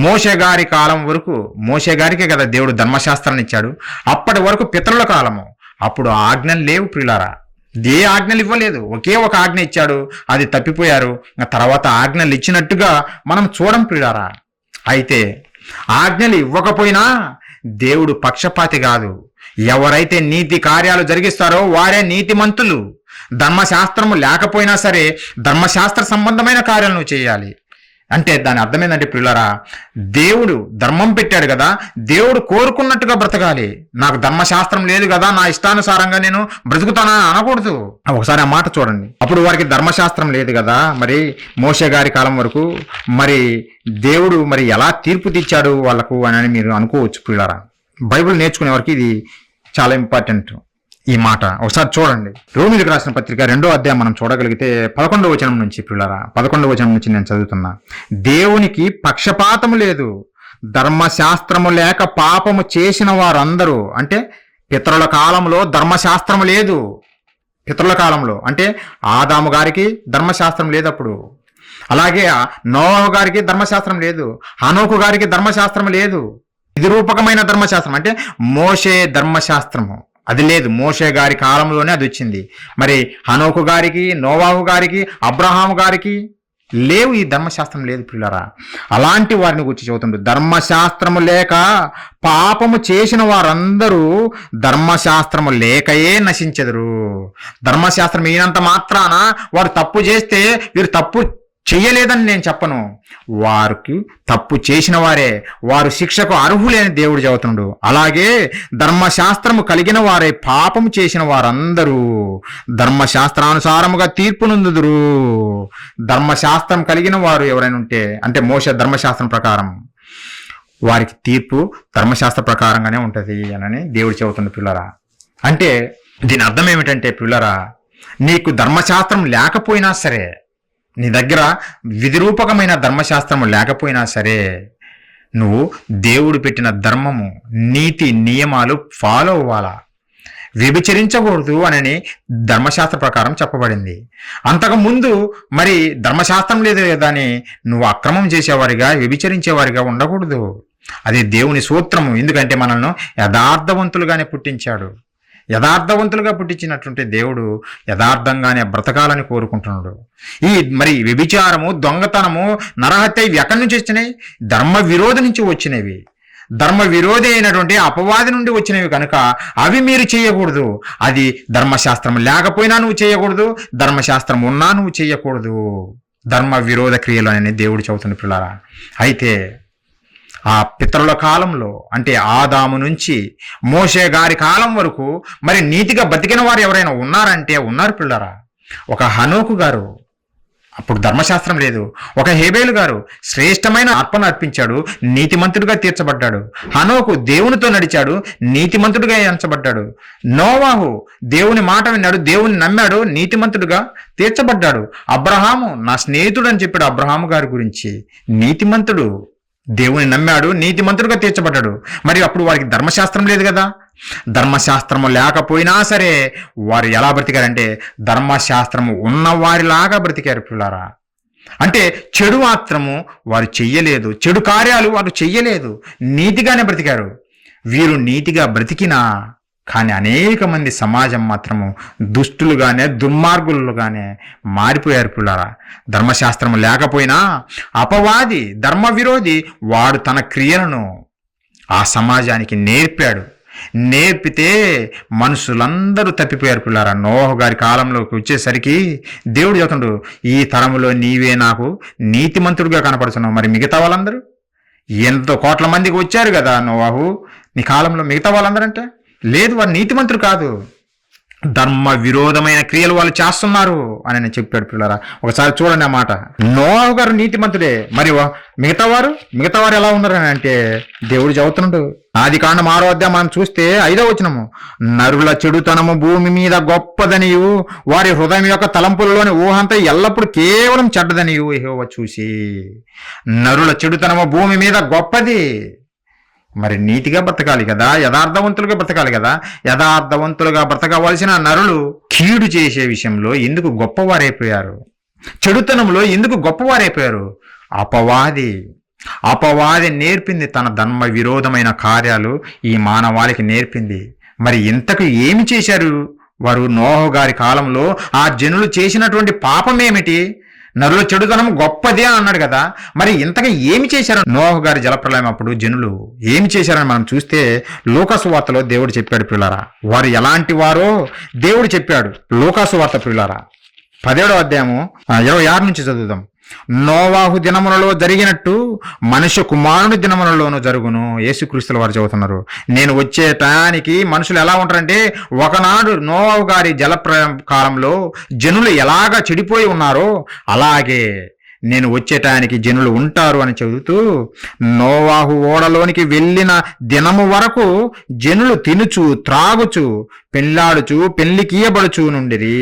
మోషే గారి కాలం వరకు, మోషే గారికే కదా దేవుడు ధర్మశాస్త్రాన్ని ఇచ్చాడు. అప్పటి వరకు పితరుల కాలము, అప్పుడు ఆజ్ఞలు లేవు ప్రియులారా. ఏ ఆజ్ఞలు ఇవ్వలేదు, ఒకే ఒక ఆజ్ఞ ఇచ్చాడు, అది తప్పిపోయారు. తర్వాత ఆజ్ఞలు ఇచ్చినట్టుగా మనం చూడం ప్రియులారా. అయితే ఆజ్ఞలు ఇవ్వకపోయినా దేవుడు పక్షపాతి కాదు. ఎవరైతే నీతి కార్యాలు జరిగిస్తారో వారే నీతిమంతులు. ధర్మశాస్త్రము లేకపోయినా సరే ధర్మశాస్త్ర సంబంధమైన కార్యాలు నువ్వు చేయాలి. అంటే దాని అర్థం ఏంటంటే పిల్లరా, దేవుడు ధర్మం పెట్టాడు కదా, దేవుడు కోరుకున్నట్టుగా బ్రతకాలి. నాకు ధర్మశాస్త్రం లేదు కదా, నా ఇష్టానుసారంగా నేను బ్రతుకుతానా అనకూడదు. ఒకసారి ఆ మాట చూడండి. అప్పుడు వారికి ధర్మశాస్త్రం లేదు కదా, మరి మోషే గారి కాలం వరకు మరి దేవుడు మరి ఎలా తీర్పు తెచ్చాడు వాళ్ళకు అని మీరు అనుకోవచ్చు పిల్లరా. బైబిల్ నేర్చుకునే వారికి ఇది చాలా ఇంపార్టెంట్. ఈ మాట ఒకసారి చూడండి. రోమీయులకు రాసిన పత్రిక 2వ అధ్యాయం మనం చూడగలిగితే 11వ వచనం నుంచి, పిల్లరా 11వ వచనం నుంచి నేను చదువుతున్నా. దేవునికి పక్షపాతము లేదు, ధర్మశాస్త్రము లేక పాపము చేసిన వారందరూ, అంటే పితరుల కాలంలో ధర్మశాస్త్రము లేదు. పితరుల కాలంలో అంటే ఆదాము గారికి ధర్మశాస్త్రం లేదు అప్పుడు. అలాగే నోవహు గారికి ధర్మశాస్త్రం లేదు, హనోకు గారికి ధర్మశాస్త్రం లేదు. ఇది రూపకమైన ధర్మశాస్త్రం అంటే మోషే ధర్మశాస్త్రము అది లేదు. మోషే గారి కాలంలోనే అది వచ్చింది. మరి హనోకు గారికి, నోవాహు గారికి, అబ్రహాము గారికి లేవు, ఈ ధర్మశాస్త్రం లేదు పిల్లరా. అలాంటి వారిని గురించి చెబుతుండ్రు. ధర్మశాస్త్రము లేక పాపము చేసిన వారందరూ ధర్మశాస్త్రము లేకయే నశించెదరు. ధర్మశాస్త్రం ఈనంత మాత్రాన వారు తప్పు చేస్తే వీరు తప్పు చెయ్యలేదని నేను చెప్పను. వారికి తప్పు చేసిన వారే, వారు శిక్షకు అర్హులే అని దేవుడు చెబుతున్నాడు. అలాగే ధర్మశాస్త్రము కలిగిన వారే పాపము చేసిన వారందరూ ధర్మశాస్త్రానుసారముగా తీర్పు నొందుదురు. ధర్మశాస్త్రం కలిగిన వారు ఎవరైనా ఉంటే, అంటే మోషే ధర్మశాస్త్రం ప్రకారం, వారికి తీర్పు ధర్మశాస్త్ర ప్రకారంగానే ఉంటది అని దేవుడు చెబుతుంది పిల్లరా. అంటే దీని అర్థం ఏమిటంటే పిల్లరా, నీకు ధర్మశాస్త్రం లేకపోయినా సరే, నీ దగ్గర విధిరూపకమైన ధర్మశాస్త్రము లేకపోయినా సరే, నువ్వు దేవుడు పెట్టిన ధర్మము, నీతి నియమాలు ఫాలో అవ్వాలా. వ్యభిచరించకూడదు అని ధర్మశాస్త్ర ప్రకారం చెప్పబడింది. అంతకుముందు మరి ధర్మశాస్త్రం లేదు కదా అని నువ్వు అక్రమం చేసేవారిగా, వ్యభిచరించేవారిగా ఉండకూడదు. అది దేవుని సూత్రము. ఎందుకంటే మనల్ని యథార్థవంతులుగానే పుట్టించాడు. యథార్థవంతులుగా పుట్టించినటువంటి దేవుడు యథార్థంగానే బ్రతకాలని కోరుకుంటున్నాడు. మరి వ్యభిచారము, దొంగతనము, నరహత్య ఇవి ఎక్కడి నుంచి వచ్చినాయి? ధర్మ విరోధి నుంచి వచ్చినవి. ధర్మ విరోధి అయినటువంటి అపవాది నుండి వచ్చినవి కనుక అవి మీరు చేయకూడదు. అది ధర్మశాస్త్రం లేకపోయినా నువ్వు చేయకూడదు, ధర్మశాస్త్రం ఉన్నా నువ్వు చేయకూడదు. ధర్మ విరోధ క్రియలు అని దేవుడు చెబుతున్న పిల్లరా. అయితే ఆ పితరుల కాలంలో అంటే ఆదాము నుంచి మోషే గారి కాలం వరకు మరి నీతిగా బతికిన వారు ఎవరైనా ఉన్నారంటే ఉన్నారు పిల్లరా. ఒక హనోకు గారు, అప్పుడు ధర్మశాస్త్రం లేదు. ఒక హేబేలు గారు శ్రేష్టమైన అర్పణ అర్పించాడు, నీతిమంతుడిగా తీర్చబడ్డాడు. హనోకు దేవునితో నడిచాడు, నీతిమంతుడిగా ఎంచబడ్డాడు. నోవాహు దేవుని మాట విన్నాడు, దేవుని నమ్మాడు, నీతిమంతుడిగా తీర్చబడ్డాడు. అబ్రహాము నా స్నేహితుడు అని చెప్పాడు అబ్రహాము గారి గురించి, నీతిమంతుడు, దేవుని నమ్మాడు, నీతిమంతుడిగా తీర్చబడ్డాడు. మరి అప్పుడు వారికి ధర్మశాస్త్రం లేదు కదా. ధర్మశాస్త్రము లేకపోయినా సరే వారు ఎలా బ్రతికారంటే ధర్మశాస్త్రము ఉన్నవారిలాగా బ్రతికారు పిల్లారా. అంటే చెడు మాత్రము వారు చెయ్యలేదు, చెడు కార్యాలు వారు చెయ్యలేదు, నీతిగానే బ్రతికారు. వీరు నీతిగా బ్రతికినా కానీ అనేక మంది సమాజం మాత్రము దుష్టులుగానే, దుర్మార్గులుగానే మారిపోయారు పిల్లారా. ధర్మశాస్త్రము లేకపోయినా అపవాది, ధర్మ విరోధి వాడు తన క్రియలను ఆ సమాజానికి నేర్పితే మనుషులందరూ తప్పిపోయారు పిల్లారా. నోవహు గారి కాలంలోకి వచ్చేసరికి దేవుడు చెబుతుండు, ఈ తరములో నీవే నాకు నీతిమంతుడిగా కనపడుతున్నావు. మరి మిగతా వాళ్ళందరూ ఎంతో కోట్ల మందికి వచ్చారు కదా నోవహు నీ కాలంలో, మిగతా వాళ్ళందరూ అంటే లేదు, వారు నీతిమంతుడు కాదు, ధర్మ విరోధమైన క్రియలు వాళ్ళు చేస్తున్నారు అని నేను చెప్పాడు పిల్లరా. ఒకసారి చూడండి ఆ మాట. నోవహు గారు నీతిమంతుడే, మరి మిగతా వారు ఎలా ఉన్నారని అంటే దేవుడు చెబుతున్నాడు. ఆదికాండం 6వ అధ్యాయం మనం చూస్తే 5వ వచనము, నరుల చెడుతనము భూమి మీద గొప్పదనియు, వారి హృదయం యొక్క తలంపులలోని ఊహంతా ఎల్లప్పుడూ కేవలం చెడ్డదనియు యెహోవా చూసి. నరుల చెడుతనము భూమి మీద గొప్పది. మరి నీతిగా బ్రతకాలి కదా, యథార్థవంతులుగా బ్రతకాలి కదా. యథార్థవంతులుగా బ్రతకవలసిన నరులు కీడు చేసే విషయంలో ఎందుకు గొప్పవారైపోయారు? చెడుతనంలో ఎందుకు గొప్పవారైపోయారు? అపవాది నేర్పింది తన ధర్మ విరోధమైన కార్యాలు ఈ మానవాళికి నేర్పింది. మరి ఇంతకు ఏమి చేశారు వారు? నోవహు గారి కాలంలో ఆ జనులు చేసినటువంటి పాపం ఏమిటి? నరుల చెడుతనం గొప్పదే అన్నాడు కదా. మరి ఇంతగా ఏమి చేశారు నోవహు గారి జలప్రలయం అప్పుడు జనులు ఏమి చేశారని మనం చూస్తే లూకాసు వార్తలో దేవుడు చెప్పాడు పిల్లారా. వారు ఎలాంటి వారో దేవుడు చెప్పాడు. లూకాసు వార్త పిల్లారా 17వ అధ్యాయము 26 నుంచి చదువుదాం. నోవాహు దినములలో జరిగినట్టు మనుష్య కుమారుని దినములలోనూ జరుగును. యేసుక్రీస్తుల వారు చెబుతున్నారు. నేను వచ్చే టయానికి మనుషులు ఎలా ఉంటారంటే, ఒకనాడు నోవాహు గారి జలప్రలయం కాలంలో జనులు ఎలాగా చెడిపోయి ఉన్నారో అలాగే నేను వచ్చేటానికి జనులు ఉంటారు అని చెబుతూ నోవాహు ఓడలోనికి వెళ్ళిన దినము వరకు జనులు తినుచు త్రాగుచు పెళ్ళాడుచు పెళ్లికీయబడుచు నుండిరి.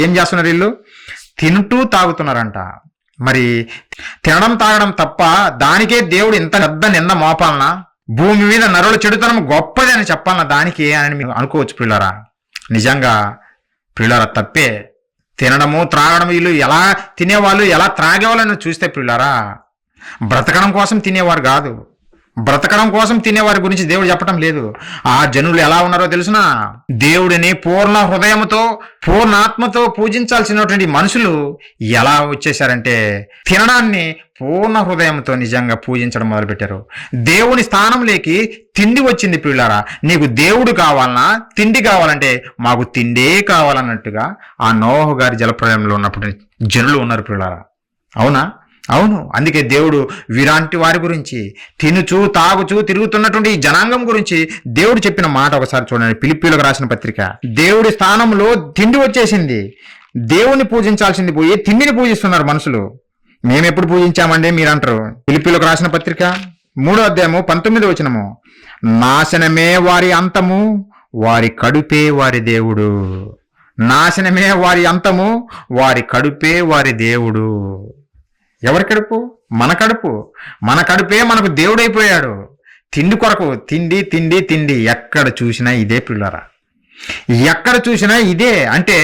ఏం చేస్తున్నారు వీళ్ళు? తింటూ తాగుతున్నారంట. మరి తినడం తాగడం తప్ప దానికే దేవుడు ఇంత పెద్ద నింద మోపాలనా? భూమి మీద నరుల చెడుతనం గొప్పది అని చెప్పాలన్నా దానికి అని మీరు అనుకోవచ్చు ప్రియులారా. నిజంగా ప్రియులారా తప్పే. తినడము త్రాగడం, వీళ్ళు ఎలా తినేవాళ్ళు ఎలా త్రాగేవాళ్ళని చూస్తే ప్రియులారా, బ్రతకడం కోసం తినేవారు కాదు, బ్రతకడం కోసం తినేవారి గురించి దేవుడు చెప్పడం లేదు. ఆ జనులు ఎలా ఉన్నారో తెలుసునా? దేవుడిని పూర్ణ హృదయంతో పూర్ణ ఆత్మతో పూజించాల్సినటువంటి మనుషులు ఎలా వచ్చేసారంటే తినడాన్ని పూర్ణ హృదయంతో నిజంగా పూజించడం మొదలుపెట్టారు. దేవుని స్థానంలోకి తిండి వచ్చింది ప్రియులారా. నీకు దేవుడు కావాలన్నా తిండి కావాలంటే మాకు తిండే కావాలన్నట్టుగా ఆ నోహు గారి జలప్రలయంలో ఉన్నప్పుడు జనులు ఉన్నారు ప్రియులారా. అవునా? అవును. అందుకే దేవుడు వీరాంటి వారి గురించి, తినుచు తాగుచు తిరుగుతున్నటువంటి ఈ జనాంగం గురించి దేవుడు చెప్పిన మాట ఒకసారి చూడండి. ఫిలిప్పీయులకు రాసిన పత్రిక. దేవుడి స్థానంలో తిండి వచ్చేసింది. దేవుని పూజించాల్సింది పోయి తిండిని పూజిస్తున్నారు మనుషులు. మేమెప్పుడు పూజించామండి మీరు అంటారు. ఫిలిప్పీయులకు రాసిన పత్రిక 3వ అధ్యాయము 19వ వచనము. నాశనమే వారి అంతము, వారి కడుపే వారి దేవుడు. నాశనమే వారి అంతము, వారి కడుపే వారి దేవుడు. ఎవరి కడుపు? మన కడుపు. మన కడుపే మనకు దేవుడైపోయాడు. తిండి కొరకు తిండి తిండి తిండి. ఎక్కడ చూసినా ఇదే పిల్లరా, ఎక్కడ చూసినా ఇదే. అంటే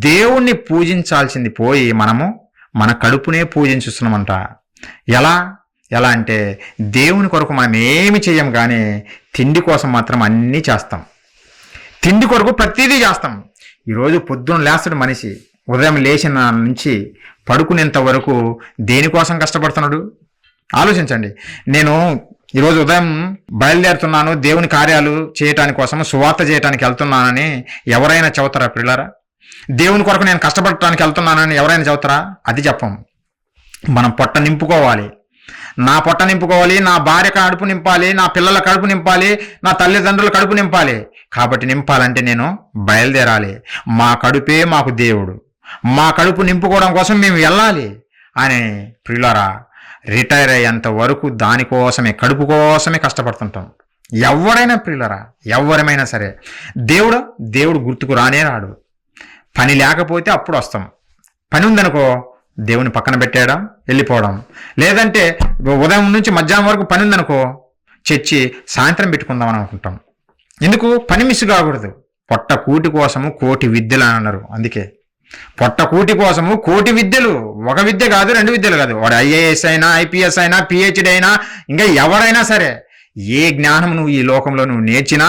దేవుణ్ణి పూజించాల్సింది పోయి మనము మన కడుపునే పూజించుస్తున్నామంట. ఎలా ఎలా అంటే దేవుని కొరకు మనం ఏమి చెయ్యం, కానీ తిండి కోసం మాత్రం అన్నీ చేస్తాం. తిండి కొరకు ప్రతిదీ చేస్తాం. ఈరోజు పొద్దున్న లేస్తాడు మనిషి, ఉదయం లేచిన నుంచి పడుకునేంత వరకు దేనికోసం కష్టపడుతున్నాడు ఆలోచించండి. నేను ఈరోజు ఉదయం బయలుదేరుతున్నాను దేవుని కార్యాలు చేయటానికి కోసం, సువార్త చేయటానికి వెళ్తున్నానని ఎవరైనా చెబుతారా పిల్లరా? దేవుని కొరకు నేను కష్టపడటానికి వెళ్తున్నానని ఎవరైనా చెబుతారా? అది చెప్పం. మనం పొట్ట నింపుకోవాలి. నా పొట్ట నింపుకోవాలి, నా భార్య కడుపు నింపాలి, నా పిల్లల కడుపు నింపాలి, నా తల్లిదండ్రుల కడుపు నింపాలి. కాబట్టి నింపాలంటే నేను బయలుదేరాలి. మా కడుపే మాకు దేవుడు, మా కడుపు నింపుకోవడం కోసం మేము వెళ్ళాలి అని ప్రియులారా రిటైర్ అయ్యేంత వరకు దానికోసమే, కడుపు కోసమే కష్టపడుతుంటాం. ఎవరైనా ప్రియులారా, ఎవరమైనా సరే. దేవుడు గుర్తుకు రానే రాడు. పని లేకపోతే అప్పుడు వస్తాం. పని ఉందనుకో దేవుని పక్కన పెట్టేయడం, వెళ్ళిపోవడం. లేదంటే ఉదయం నుంచి మధ్యాహ్నం వరకు పని ఉందనుకో చర్చి సాయంత్రం పెట్టుకుందాం అని అనుకుంటాం. ఎందుకు? పని మిస్ కాకూడదు. పొట్ట కూటి కోసము కోటి విద్యలు అని అన్నారు. అందుకే పొట్ట కూటి కోసము కోటి విద్యలు. ఒక విద్య కాదు, 2 విద్యలు కాదు. వాడు ఐఏఎస్ అయినా, ఐపీఎస్ అయినా, పిహెచ్డి అయినా, ఇంకా ఎవరైనా సరే ఏ జ్ఞానం నువ్వు ఈ లోకంలో నువ్వు నేర్చినా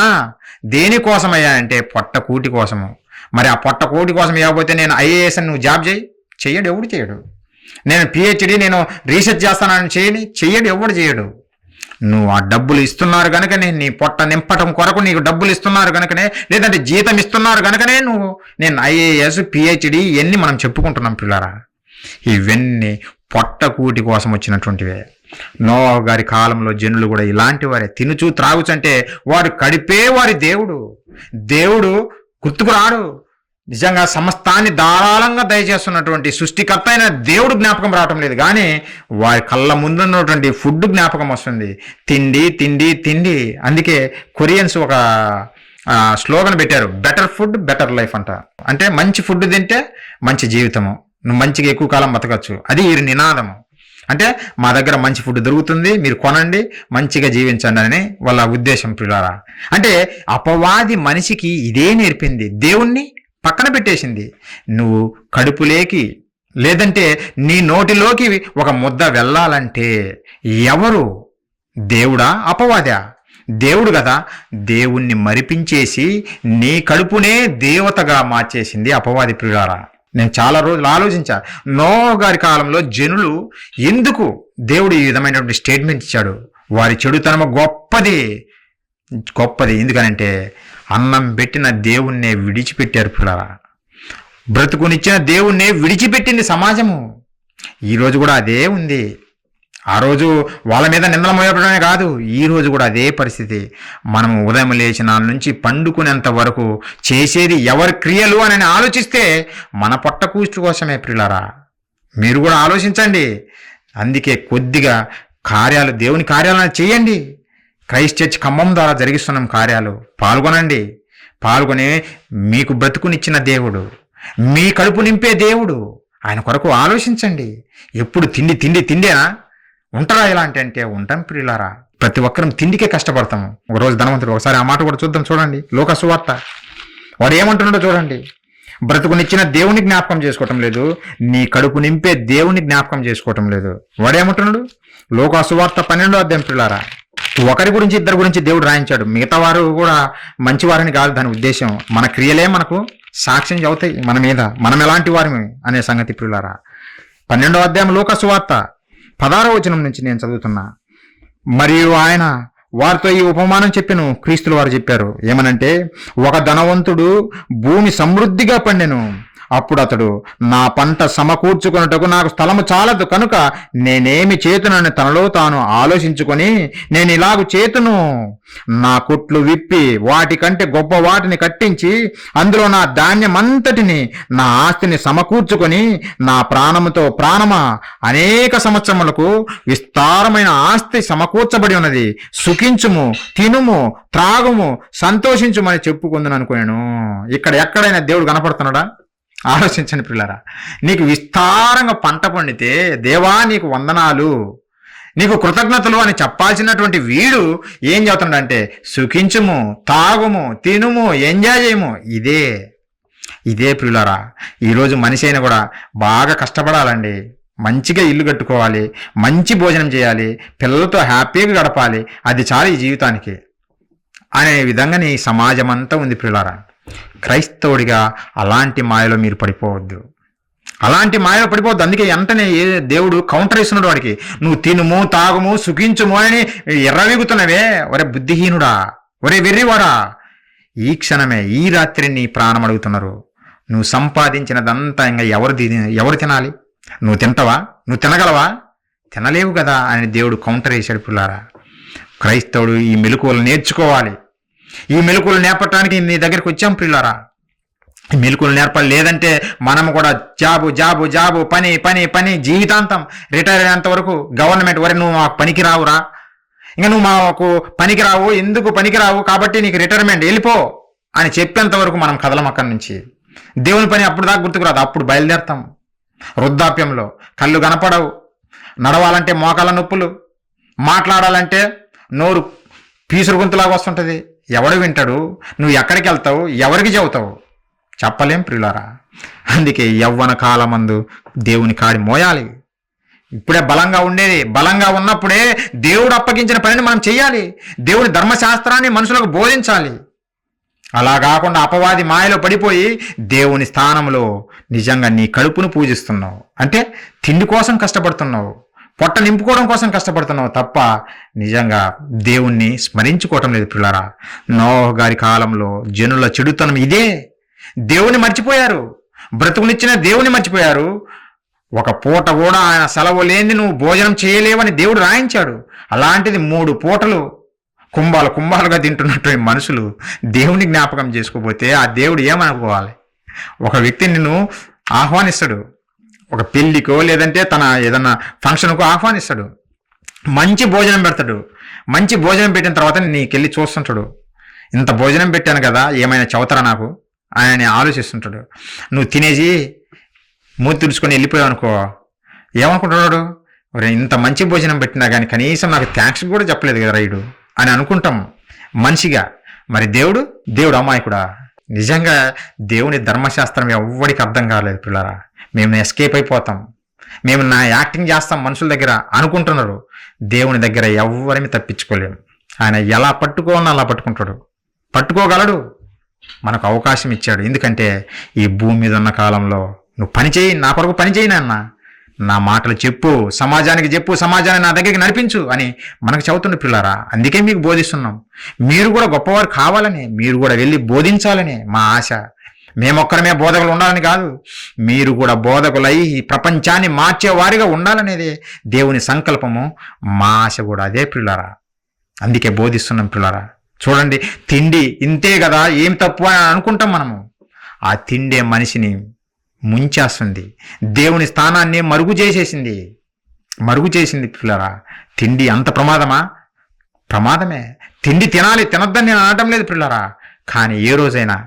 దేనికోసమయ్యా అంటే పొట్ట కూటి కోసము. మరి ఆ పొట్ట కూటి కోసం ఇవ్వకపోతే నేను ఐఏఎస్ అని నువ్వు జాబ్ చెయ్యడు, ఎవడు చేయడు. నేను పిహెచ్డి నేను రీసెర్చ్ చేస్తానని చెయ్యడు, ఎవడు చేయడు. నువ్వు ఆ డబ్బులు ఇస్తున్నారు కనుకనే, నీ పొట్ట నింపటం కొరకు నీకు డబ్బులు ఇస్తున్నారు కనుకనే, లేదంటే జీతం ఇస్తున్నారు కనుకనే నేను ఐఏఎస్ పిహెచ్డి ఇవన్నీ మనం చెప్పుకుంటున్నాం పిల్లరా. ఇవన్నీ పొట్ట కూటి కోసం వచ్చినటువంటివే. నోవహు గారి కాలంలో జనులు కూడా ఇలాంటి వారే. తినుచు త్రాగుచు అంటే వారు కడిపే వారి దేవుడు గుర్తుకు రాడు. నిజంగా సమస్తాన్ని ధారాళంగా దయచేస్తున్నటువంటి సృష్టికర్త అయిన దేవుడు జ్ఞాపకం రావటం లేదు, కానీ వారి కళ్ళ ముందున్నటువంటి ఫుడ్ జ్ఞాపకం వస్తుంది. తిండి తిండి తిండి. అందుకే కొరియన్స్ ఒక స్లోగన్ పెట్టారు, బెటర్ ఫుడ్ బెటర్ లైఫ్ అంట. అంటే మంచి ఫుడ్ తింటే మంచి జీవితము, నువ్వు మంచిగా ఎక్కువ కాలం బతకచ్చు. అది ఈ నినాదము. అంటే మా దగ్గర మంచి ఫుడ్ దొరుకుతుంది, మీరు కొనండి, మంచిగా జీవించండి అని వాళ్ళ ఉద్దేశం పిల్లారా. అంటే అపవాది మనిషికి ఇదే నేర్పింది. దేవుణ్ణి పక్కన పెట్టేసింది. నువ్వు కడుపులేకి లేదంటే నీ నోటిలోకి ఒక ముద్ద వెళ్ళాలంటే ఎవరు? దేవుడా అపవాదా? దేవుడు కదా. దేవుణ్ణి మరిపించేసి నీ కడుపునే దేవతగా మార్చేసింది అపవాది ప్రియులారా. నేను చాలా రోజులు ఆలోచించా, నోవహు గారి కాలంలో జనులు ఎందుకు దేవుడు ఈ విధమైనటువంటి స్టేట్మెంట్ ఇచ్చాడు? వారి చెడుతనము గొప్పది. ఎందుకనంటే అన్నం పెట్టిన దేవుణ్ణే విడిచిపెట్టారు పిల్లరా. బ్రతుకునిచ్చిన దేవుణ్ణే విడిచిపెట్టింది సమాజము. ఈరోజు కూడా అదే ఉంది. ఆ రోజు వాళ్ళ మీద నిందల మోయడమే కాదు, ఈ రోజు కూడా అదే పరిస్థితి. మనము ఉదయం లేచిన నుంచి పండుకునేంత వరకు చేసేది ఎవరి క్రియలు అని ఆలోచిస్తే మన పొట్ట కూర్చు కోసమే ప్రియులారా. మీరు కూడా ఆలోచించండి. అందుకే కొద్దిగా కార్యాలు, దేవుని కార్యాలను చేయండి. క్రైస్ట్ చర్చ్ ఖమ్మం ద్వారా జరిగిస్తున్నాం కార్యాలు. పాల్గొనండి. పాల్గొని మీకు బ్రతుకునిచ్చిన దేవుడు, మీ కడుపు నింపే దేవుడు, ఆయన కొరకు ఆలోచించండి. ఎప్పుడు తిండి తిండి తిండేనా? ఉంటారా ఇలాంటి అంటే? ఉంటాం ప్రియులారా. ప్రతి ఒక్కరం తిండికే కష్టపడతాము. ఒకరోజు ధనవంతుడు, ఒకసారి ఆ మాట కూడా చూద్దాం. చూడండి లోకా సువార్త, వాడు ఏమంటున్నాడో చూడండి. బ్రతుకునిచ్చిన దేవుని జ్ఞాపకం చేసుకోవటం లేదు, నీ కడుపు నింపే దేవుని జ్ఞాపకం చేసుకోవటం లేదు. వాడేమంటున్నాడు? లోకా సువార్త 12వ అధ్యాయం ప్రియులారా. ఒకరి గురించి ఇద్దరి గురించి దేవుడు రాయించాడు. మిగతా వారు కూడా మంచివారని కాదు దాని ఉద్దేశం. మన క్రియలే మనకు సాక్ష్యం చెబుతాయి మన మీద, మనం ఎలాంటి వారమే అనే సంగతి ప్రియులారా. 12వ అధ్యాయం లోకా సువార్త 16వ వచనం నుంచి నేను చదువుతున్నా. మరియు ఆయన వారితో ఈ ఉపమానం చెప్పెను. క్రీస్తులు వారు చెప్పారు ఏమనంటే, ఒక ధనవంతుడు భూమి సమృద్ధిగా పండెను. అప్పుడు అతడు, నా పంట సమకూర్చుకొనుటకు నాకు స్థలము చాలదు కనుక నేనేమి చేతునని తనలో తాను ఆలోచించుకొని, నేను ఇలాగు చేతును, నా కొట్లు విప్పి వాటికంటే గొప్ప వాటిని కట్టించి అందులో నా ధాన్యమంతటిని, నా ఆస్తిని సమకూర్చుకొని, నా ప్రాణముతో ప్రాణమా, అనేక సంవత్సరములకు విస్తారమైన ఆస్తి సమకూర్చబడి ఉన్నది, సుఖించుము, తినుము, త్రాగుము, సంతోషించుమని చెప్పుకుందని అనుకున్నాను. ఇక్కడ ఎక్కడైనా దేవుడు కనపడుతున్నాడా? ఆలోచించండి పిల్లరా. నీకు విస్తారంగా పంట పండితే, దేవా నీకు వందనాలు, నీకు కృతజ్ఞతలు అని చెప్పాల్సినటువంటి వీడు ఏం చెబుతున్నాడంటే, సుఖించుము, తాగుము, తినుము, ఎంజాయ్ చేయము. ఇదే పిల్లరా. ఈరోజు మనిషి అయినా కూడా బాగా కష్టపడాలండి. మంచిగా ఇల్లు కట్టుకోవాలి, మంచి భోజనం చేయాలి, పిల్లలతో హ్యాపీగా గడపాలి, అది చాలు ఈ జీవితానికి అనే విధంగా నీ సమాజం అంతా ఉంది పిల్లరా. క్రైస్తవుడిగా అలాంటి మాయలో మీరు పడిపోవద్దు. అలాంటి మాయలో పడిపోవద్దు. అందుకే వెంటనే దేవుడు కౌంటర్ ఇస్తున్నాడు వాడికి. నువ్వు తినుము, తాగుము, సుఖించుము అని ఎర్రవీగుతున్నవే. ఒరే బుద్ధిహీనుడా, ఒరే వెర్రివాడా, ఈ క్షణమే, ఈ రాత్రి నీ ప్రాణం అడుగుతున్నారు. నువ్వు సంపాదించినదంతా ఇంకా ఎవరు తినాలి? నువ్వు తింటావా? నువ్వు తినగలవా? తినలేవు కదా అని దేవుడు కౌంటర్ వేశాడు పిల్లారా. క్రైస్తవుడు ఈ మెలకువలు నేర్చుకోవాలి. ఈ మెలకువలు నేర్పటానికి నీ దగ్గరికి వచ్చాం పిల్లారా. ఈ మెలకువలు నేర్పాలి. లేదంటే మనం కూడా జాబు జాబు జాబు, పని పని పని, జీవితాంతం రిటైర్ అయ్యేంత వరకు గవర్నమెంట్ వరకు నువ్వు మాకు పనికి రావురా, ఇంకా నువ్వు మాకు పనికి రావు, ఎందుకు పనికి రావు కాబట్టి నీకు రిటైర్మెంట్, వెళ్ళిపో అని చెప్పేంత వరకు మనం కదలం అక్కడి నుంచి. దేవుని పని అప్పుడు దాకా గుర్తుకురాదు. అప్పుడు బయలుదేరతాం. వృద్ధాప్యంలో కళ్ళు కనపడవు, నడవాలంటే మోకాల నొప్పులు, మాట్లాడాలంటే నోరు పీసురు గొంతులాగా వస్తుంటుంది. ఎవడు వింటాడు? నువ్వు ఎక్కడికి వెళ్తావు? ఎవరికి చెబుతావు? చెప్పలేం ప్రియులారా. అందుకే యవ్వన కాలమందు దేవుని కాడి మోయాలి. ఇప్పుడే బలంగా ఉండేది. బలంగా ఉన్నప్పుడే దేవుడు అప్పగించిన పనిని మనం చేయాలి. దేవుని ధర్మశాస్త్రాన్ని మనుషులకు బోధించాలి. అలా కాకుండా అపవాది మాయలో పడిపోయి దేవుని స్థానంలో నిజంగా నీ కడుపును పూజిస్తున్నావు అంటే తిండి కోసం కష్టపడుతున్నావు, పొట్ట నింపుకోవడం కోసం కష్టపడుతున్నావు తప్ప నిజంగా దేవుణ్ణి స్మరించుకోవటం లేదు పిల్లరా. నోహు గారి కాలంలో జనుల చెడుతనం ఇదే. దేవుని మర్చిపోయారు, బ్రతుకునిచ్చిన దేవుని మర్చిపోయారు. ఒక పూట కూడా ఆయన సెలవు లేని నువ్వు భోజనం చేయలేవని దేవుడు రాయించాడు. అలాంటిది 3 పూటలు కుంభాలు కుంభాలుగా తింటున్నట్టు మనుషులు దేవుని జ్ఞాపకం చేసుకోపోతే ఆ దేవుడు ఏమనుకోవాలి? ఒక వ్యక్తిని నిన్ను ఆహ్వానిస్తాడు, ఒక పెళ్లికో లేదంటే తన ఏదన్నా ఫంక్షన్కో ఆహ్వానిస్తాడు, మంచి భోజనం పెడతాడు. మంచి భోజనం పెట్టిన తర్వాత నీకెళ్ళి చూస్తుంటాడు, ఇంత భోజనం పెట్టాను కదా ఏమైనా చదువుతారా నాకు ఆయన ఆలోచిస్తుంటాడు. నువ్వు తినేసి మూతి తుడుచుకొని వెళ్ళిపోయావు అనుకో, ఏమనుకుంటున్నాడు? ఇంత మంచి భోజనం పెట్టినా కానీ కనీసం నాకు థ్యాంక్స్ కూడా చెప్పలేదు కదా రైడు అని అనుకుంటాం మనిషిగా. మరి దేవుడు అమాయకుడా? నిజంగా దేవుని ధర్మశాస్త్రం ఎవ్వడికి అర్థం కాలేదు పిల్లరా. మేము ఎస్కేప్ అయిపోతాం, మేము నా యాక్టింగ్ చేస్తాం మనుషుల దగ్గర అనుకుంటున్నారు. దేవుని దగ్గర ఎవ్వరిని తప్పించుకోలేము. ఆయన ఎలా పట్టుకోవాలని అలా పట్టుకుంటాడు, పట్టుకోగలడు. మనకు అవకాశం ఇచ్చాడు. ఎందుకంటే ఈ భూమి మీద ఉన్న కాలంలో నువ్వు పని చేయి, నా కొరకు పని చేయి నాన్న, నా మాటలు చెప్పు, సమాజానికి చెప్పు, సమాజాన్ని నా దగ్గరికి నడిపించు అని మనకు చెబుతుండే పిల్లారా. అందుకే మీకు బోధిస్తున్నాం. మీరు కూడా గొప్పవారు కావాలని, మీరు కూడా వెళ్ళి బోధించాలని మా ఆశ. మేమొక్కరమే బోధకులు ఉండాలని కాదు, మీరు కూడా బోధకులై ఈ ప్రపంచాన్ని మార్చేవారిగా ఉండాలనేది దేవుని సంకల్పము. మా ఆశ కూడా అదే పిల్లారా. అందుకే బోధిస్తున్నాం పిల్లారా. చూడండి, తిండి ఇంతే కదా, ఏం తప్పు అని అనుకుంటాం మనము. ఆ తిండే మనిషిని ముంచేస్తుంది. దేవుని స్థానాన్ని మరుగు చేసింది పిల్లరా. తిండి అంత ప్రమాదమా? ప్రమాదమే. తిండి తినాలి, తినొద్దని నేను అనటం లేదు పిల్లరా. కానీ ఏ రోజైనా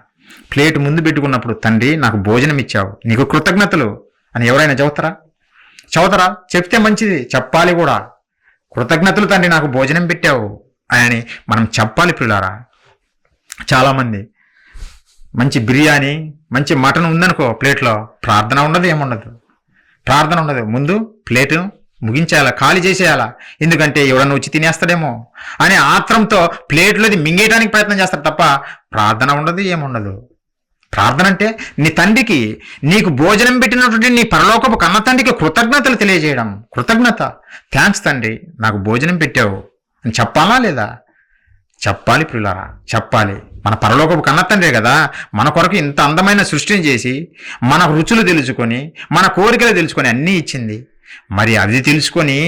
ప్లేట్ ముందు పెట్టుకున్నప్పుడు, తండ్రి నాకు భోజనం ఇచ్చావు, నీకు కృతజ్ఞతలు అని ఎవరైనా చదువుతారా? చెప్తే మంచిది, చెప్పాలి కూడా. కృతజ్ఞతలు తండ్రి, నాకు భోజనం పెట్టావు అని మనం చెప్పాలి పిల్లారా. చాలామంది మంచి బిర్యానీ, మంచి మటన్ ఉందనుకో ప్లేట్లో, ప్రార్థన ఉండదు, ఏముండదు, ప్రార్థన ఉండదు. ముందు ప్లేటు ముగించేయాలా, ఖాళీ చేసేయాలా. ఎందుకంటే ఎవడన్నా వచ్చి తినేస్తాడేమో అనే ఆత్రంతో ప్లేట్లోది మింగేయడానికి ప్రయత్నం చేస్తారు తప్ప ప్రార్థన ఉండదు, ఏముండదు. ప్రార్థన అంటే నీ తండ్రికి, నీకు భోజనం పెట్టినటువంటి నీ పరలోకపు కన్న తండ్రికి కృతజ్ఞతలు తెలియజేయడం. కృతజ్ఞత, థ్యాంక్స్ తండ్రి, నాకు భోజనం పెట్టావు అని చెప్పాలా లేదా? చెప్పాలి పిల్లారా, చెప్పాలి. మన పరలోకపు కన్న తండ్రే కదా మన కొరకు ఇంత అందమైన సృష్టిని చేసి, మన రుచులు తెలుసుకొని, మన కోరికలు తెలుసుకొని అన్నీ ఇచ్చింది. మరి అది తెలుసుకొని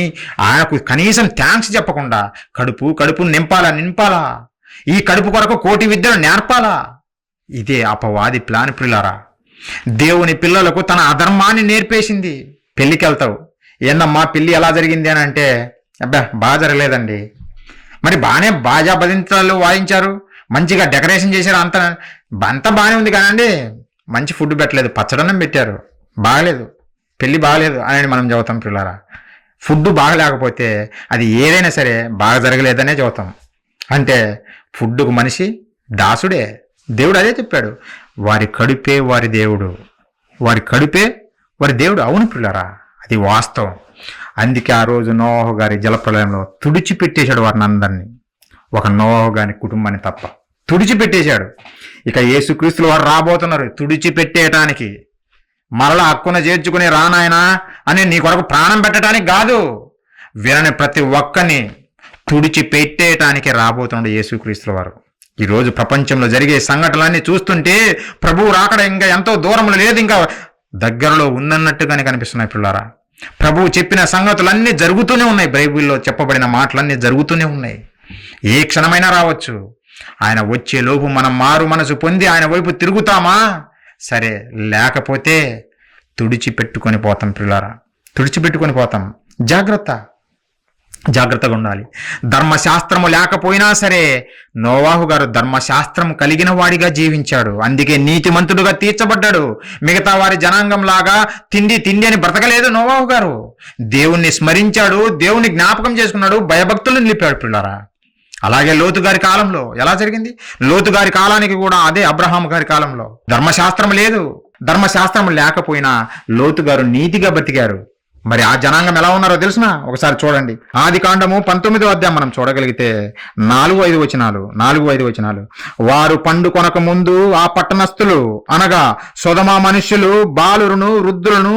ఆయనకు కనీసం థ్యాంక్స్ చెప్పకుండా కడుపు నింపాలా. ఈ కడుపు కొరకు కోటి విద్యను నేర్పాలా. ఇదే అపవాది ప్లాన్ పిల్లారా. దేవుని పిల్లలకు తన అధర్మాన్ని నేర్పేసింది. పెళ్ళికి వెళ్తావు, ఏందమ్మా పెళ్ళి ఎలా జరిగింది అని అంటే, అబ్బా బాగా జరగలేదండి. మరి బాగానే బాజా బదింతలు వాయించారు, మంచిగా డెకరేషన్ చేశారు, అంతా బాగానే ఉంది కానండి, మంచి ఫుడ్ పెట్టలేదు, పచ్చడన్నం పెట్టారు, బాగలేదు, పెళ్ళి బాగలేదు అని మనం చదువుతాం పిల్లారా. ఫుడ్ బాగలేకపోతే అది ఏదైనా సరే బాగా జరగలేదనే చదువుతాం. అంటే ఫుడ్కు మనిషి దాసుడే. దేవుడు అదే చెప్పాడు, వారి కడుపే వారి దేవుడు. అవును పిల్లరా, అది వాస్తవం. అందుకే ఆ రోజు నోవహు గారి జలప్రలయంలో తుడిచిపెట్టేశాడు వారిని అందరినీ, ఒక నోవహు గారి కుటుంబాన్ని తప్ప తుడిచిపెట్టేశాడు. ఇక యేసుక్రీస్తులు వారు రాబోతున్నారు తుడిచిపెట్టేయటానికి. మరలా హక్కున చేర్చుకుని రానాయనా అని నీ కొరకు ప్రాణం పెట్టడానికి కాదు, వీరని ప్రతి ఒక్కరిని తుడిచిపెట్టేయటానికి రాబోతున్నాడు యేసుక్రీస్తుల వారు. ఈరోజు ప్రపంచంలో జరిగే సంఘటనలన్నీ చూస్తుంటే ప్రభువు రాకడ ఇంకా ఎంతో దూరంలో లేదు, ఇంకా దగ్గరలో ఉందన్నట్టుగానే కనిపిస్తున్నాయి పిల్లారా. ప్రభువు చెప్పిన సంగతులన్నీ జరుగుతూనే ఉన్నాయి, బైబిల్లో చెప్పబడిన మాటలన్నీ జరుగుతూనే ఉన్నాయి. ఏ క్షణమైనా రావచ్చు. ఆయన వచ్చే లోపు మనం మారు మనసు పొంది ఆయన వైపు తిరుగుతామా? సరే, లేకపోతే తుడిచిపెట్టుకొని పోతాం పిల్లారా, తుడిచిపెట్టుకొని పోతాం. జాగ్రత్తగా ఉండాలి. ధర్మశాస్త్రము లేకపోయినా సరే నోవాహు గారు ధర్మశాస్త్రం కలిగిన వాడిగా జీవించాడు, అందుకే నీతిమంతుడుగా తీర్చబడ్డాడు. మిగతా వారి జనాంగం లాగా తిండి అని బ్రతకలేదు నోవాహు గారు. దేవుణ్ణి స్మరించాడు, దేవుణ్ణి జ్ఞాపకం చేసుకున్నాడు, భయభక్తులు నిలిపాడు పిల్లరా. అలాగే లోతు గారి కాలంలో ఎలా జరిగింది? లోతు గారి కాలానికి కూడా అదే అబ్రహాం గారి కాలంలో ధర్మశాస్త్రం లేదు. ధర్మశాస్త్రం లేకపోయినా లోతు గారు నీతిగా బతికారు. మరి ఆ జనాంగం ఎలా ఉన్నారో తెలుసునా? ఒకసారి చూడండి. ఆదికాండము 19వ అధ్యాయం మనం చూడగలిగితే 4-5 వచనాలు. వారు పండు కొనక ముందు ఆ పట్టణస్థులు అనగా సొదమ మనుష్యులు, బాలురును, వృద్ధులను,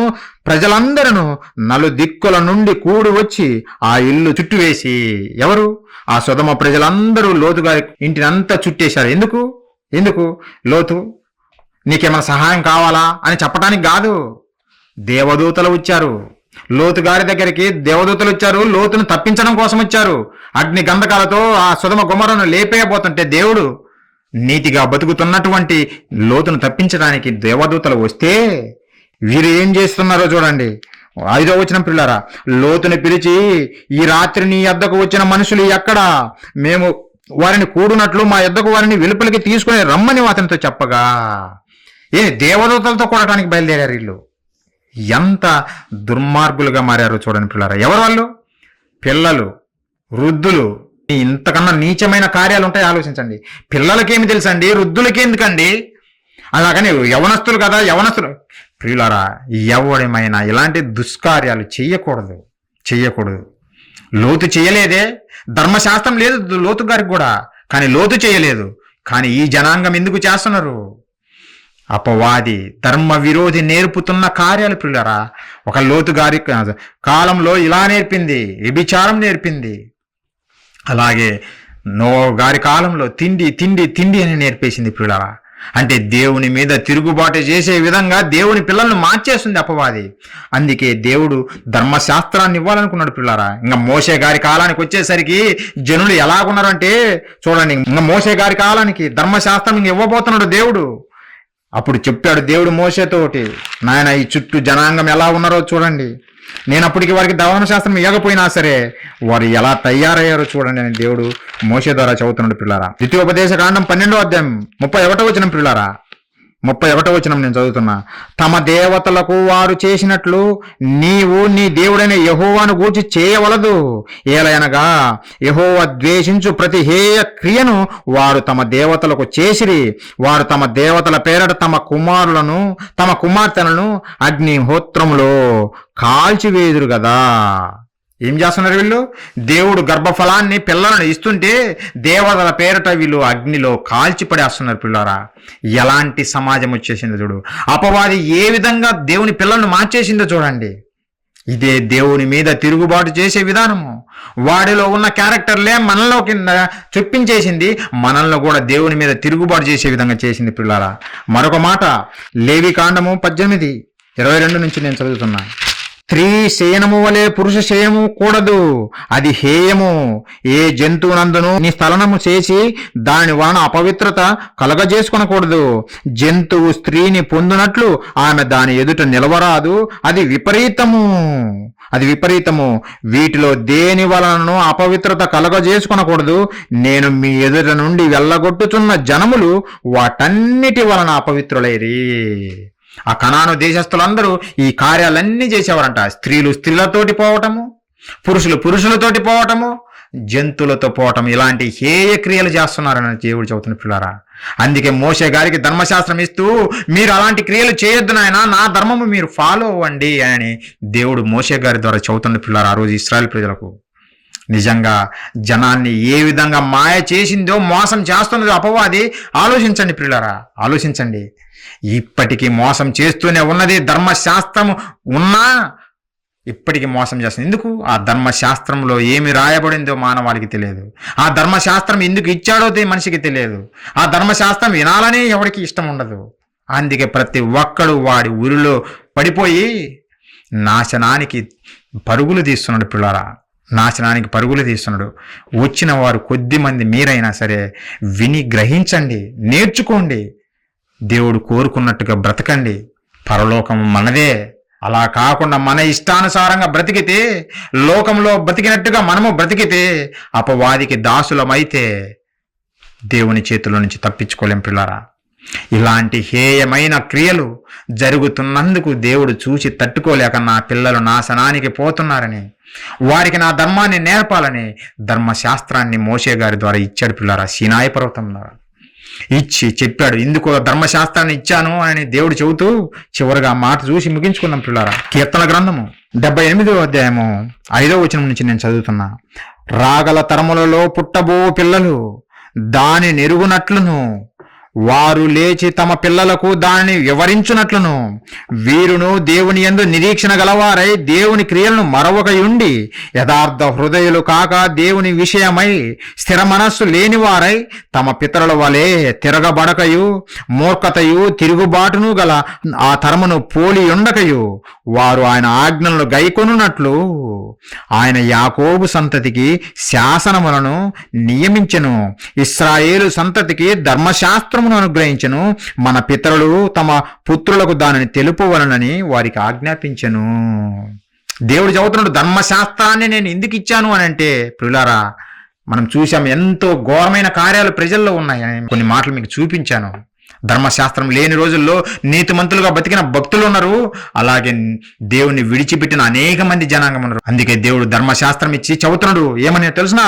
ప్రజలందరూ నలుదిక్కుల నుండి కూడి వచ్చి ఆ ఇల్లు చుట్టువేసి, ఎవరు? ఆ సొదమ ప్రజలందరూ లోతు గారి ఇంటినంతా చుట్టేశారు. ఎందుకు? లోతు, నీకేమైనా సహాయం కావాలా అని చెప్పడానికి కాదు. దేవదూతలు వచ్చారు లోతు గారి దగ్గరికి, దేవదూతలు వచ్చారు, లోతును తప్పించడం కోసం వచ్చారు. అగ్ని గంధకాలతో ఆ సొదమ గొమొర్రాను లేపేయబోతుంటే దేవుడు నీతిగా బతుకుతున్నటువంటి లోతును తప్పించడానికి దేవదూతలు వస్తే వీరు ఏం చేస్తున్నారో చూడండి. 5వ వచనం పిల్లారా, లోతుని పిలిచి, ఈ రాత్రి నీ యొద్దకు వచ్చిన మనుషులు ఎక్కడా? మేము వారిని కూడునట్లు మా యొద్దకు వారిని వెలుపలికి తీసుకుని రమ్మని అతనితో చెప్పగా, దేవదూతలతో కూడటానికి బయలుదేరారు వీళ్ళు. ఎంత దుర్మార్గులుగా మారారు చూడండి పిల్లారా. ఎవరు వాళ్ళు? పిల్లలు, వృద్ధులు. ఇంతకన్నా నీచమైన కార్యాలు ఉంటాయి ఆలోచించండి. పిల్లలకేమి తెలుసండి, వృద్ధులకి ఎందుకండి? అలాగని యవనస్తులు కదా, యవనస్తులు ప్రియులారా, ఎవడేమైనా ఇలాంటి దుష్కార్యాలు చెయ్యకూడదు. లోతు చేయలేదే, ధర్మశాస్త్రం లేదు లోతు గారికి కూడా, కానీ లోతు చేయలేదు. కానీ ఈ జనాంగం ఎందుకు చేస్తున్నారు? అపవాది, ధర్మ విరోధి నేర్పుతున్న కార్యాలు పిల్లరా. ఒక లోతు గారి కాలంలో ఇలా నేర్పింది, వ్యభిచారం నేర్పింది. అలాగే నోవహు గారి కాలంలో తిండి అని నేర్పేసింది పిల్లరా. అంటే దేవుని మీద తిరుగుబాటు చేసే విధంగా దేవుని పిల్లలను మార్చేస్తుంది అపవాది. అందుకే దేవుడు ధర్మశాస్త్రాన్ని ఇవ్వాలనుకున్నాడు పిల్లారా. ఇంకా మోషే గారి కాలానికి వచ్చేసరికి జనులు ఎలాగున్నారంటే చూడండి, ఇంకా మోషే గారి కాలానికి ధర్మశాస్త్రం ఇంక ఇవ్వబోతున్నాడు దేవుడు. అప్పుడు చెప్పాడు దేవుడు మోషేతోటి, నాయన ఈ చుట్టూ జనాంగం ఎలా ఉన్నారో చూడండి, నేను అప్పటికి వారికి ధర్మశాస్త్రం ఇవ్వకపోయినా సరే వారు ఎలా తయారయ్యారో చూడండి అని దేవుడు మోషే ద్వారా చదువుతున్నాడు పిల్లారా. ద్వితీయోపదేశకాండం 12వ అధ్యాయం 31వ వచనం పిల్లారా, 31వ వచనం నేను చదువుతున్నా. తమ దేవతలకు వారు చేసినట్లు నీవు నీ దేవుడైన యెహోవాను గూర్చి చేయవలదు. ఏలయనగా యెహోవా ద్వేషించు ప్రతి హేయ క్రియను వారు తమ దేవతలకు చేసిరి. వారు తమ దేవతల పేరట తమ కుమారులను తమ కుమార్తెలను అగ్నిహోత్రములో కాల్చివేదురు కదా. ఏం చేస్తున్నారు వీళ్ళు? దేవుడు గర్భఫలాన్ని పిల్లలను ఇస్తుంటే దేవతల పేరట వీళ్ళు అగ్నిలో కాల్చి పడేస్తున్నారు పిల్లారా. ఎలాంటి సమాజం వచ్చేసిందో చూడు. అపవాది ఏ విధంగా దేవుని పిల్లలను మార్చేసిందో చూడండి. ఇదే దేవుని మీద తిరుగుబాటు చేసే విధానము. వాడిలో ఉన్న క్యారెక్టర్లే మనలో కింద చొప్పించేసింది, మనల్ని కూడా దేవుని మీద తిరుగుబాటు చేసే విధంగా చేసింది పిల్లారా. మరొక మాట, లేవికాండము 18:22 నుంచి నేను చదువుతున్నా. స్త్రీ శయనము వలె పురుష శయనము కూడదు, అది హేయము. ఏ జంతువునందును నీ స్థలనము చేసి దాని వలన అపవిత్రత కలగజేసుకొనకూడదు. జంతువు స్త్రీని పొందునట్లు ఆమె దాని ఎదుట నిలవరాదు, అది విపరీతము. వీటిలో దేని వలనను అపవిత్రత కలగజేసుకొనకూడదు. నేను మీ ఎదుట నుండి వెళ్ళగొట్టుచున్న జనములు వాటన్నిటి వలన అపవిత్రులైరి. ఆ కనాను దేశస్థులందరూ ఈ కార్యాలన్నీ చేసేవారంట. స్త్రీలు స్త్రీలతోటి పోవటము, పురుషులు పురుషులతోటి పోవటము, జంతువులతో పోవటం, ఇలాంటి హేయ క్రియలు చేస్తున్నారని దేవుడు చెబుతున్న పిల్లారా. అందుకే మోషే గారికి ధర్మశాస్త్రం ఇస్తూ మీరు అలాంటి క్రియలు చేయొద్దు నాయన, నా ధర్మము మీరు ఫాలో అవ్వండి అని దేవుడు మోషే గారి ద్వారా చెబుతున్న పిల్లారా. ఆ రోజు ఇశ్రాయేలు ప్రజలకు నిజంగా జనాన్ని ఏ విధంగా మాయ చేసిందో, మోసం చేస్తున్నదో అపవాది. ఆలోచించండి పిల్లారా, ఆలోచించండి. ఇప్పటికీ మోసం చేస్తూనే ఉన్నది. ధర్మశాస్త్రము ఉన్నా ఇప్పటికీ మోసం చేస్తుంది. ఎందుకు? ఆ ధర్మశాస్త్రంలో ఏమి రాయబడిందో మానవాళికి తెలియదు. ఆ ధర్మశాస్త్రం ఎందుకు ఇచ్చాడో మనిషికి తెలియదు. ఆ ధర్మశాస్త్రం వినాలనే ఎవరికి ఇష్టం ఉండదు. అందుకే ప్రతి ఒక్కడు వాడి ఊరిలో పడిపోయి నాశనానికి పరుగులు తీస్తున్నాడు పిల్లారా, నాశనానికి పరుగులు తీస్తున్నాడు. వచ్చిన వారు కొద్ది మంది మీరైనా సరే విని గ్రహించండి, నేర్చుకోండి, దేవుడు కోరుకున్నట్టుగా బ్రతకండి. పరలోకం మనదే. అలా కాకుండా మన ఇష్టానుసారంగా బ్రతికితే, లోకంలో బ్రతికినట్టుగా మనము బ్రతికితే, అపవాదికి దాసులమైతే దేవుని చేతుల నుంచి తప్పించుకోలేం పిల్లారా. ఇలాంటి హేయమైన క్రియలు జరుగుతున్నందుకు దేవుడు చూసి తట్టుకోలేక నా పిల్లలు నాశనానికి పోతున్నారని, వారికి నా ధర్మాన్ని నేర్పాలని ధర్మశాస్త్రాన్ని మోషే గారి ద్వారా ఇచ్చాడు పిల్లారా. సీనాయి పర్వతం ద్వారా ఇచ్చి చెప్పాడు. ఇందుకు ధర్మశాస్త్రాన్ని ఇచ్చాను అని దేవుడు చెబుతూ చివరిగా మాట చూసి ముగించుకున్నాం పిల్లారా. కీర్తన గ్రంథము 78వ అధ్యాయము 5వ వచనం నుంచి నేను చదువుతున్నా. రాగల తరములలో పుట్టబో పిల్లలు దాని నెరుగునట్లును, వారు లేచి తమ పిల్లలకు దానిని వివరించునట్లును, వీరును దేవుని యందు నిరీక్షణ గలవారై దేవుని క్రియలను మరొకయుండి యథార్థ హృదయులు కాక దేవుని విషయమై స్థిర మనస్సు లేనివారై తమ పితరుల వలె తిరగబడకయు మూర్ఖతయు తిరుగుబాటును గల ఆ తరమును పోలి ఉండకయు వారు ఆయన ఆజ్ఞలను గైకొనున్నట్లు ఆయన యాకోబు సంతతికి శాసనములను నియమించెను, ఇశ్రాయేలు సంతతికి ధర్మశాస్త్రమును అనుగ్రహించెను, మన పితరులు తమ పుత్రులకు దానిని తెలుపవలనని వారికి ఆజ్ఞాపించెను. దేవుడు చెబుతున్నాడు, ధర్మశాస్త్రాన్ని నేను ఎందుకు ఇచ్చాను అని అంటే ప్రియులారా, మనం చూసాం ఎంతో ఘోరమైన కార్యాలు ప్రజల్లో ఉన్నాయని కొన్ని మాటలు మీకు చూపించాను. ధర్మశాస్త్రం లేని రోజుల్లో నీతిమంతులుగా బతికిన భక్తులు ఉన్నారు, అలాగే దేవుని విడిచిపెట్టిన అనేక మంది జనాంగం ఉన్నారు. అందుకే దేవుడు ధర్మశాస్త్రం ఇచ్చి చెబుతున్నాడు ఏమని తెలుసునా,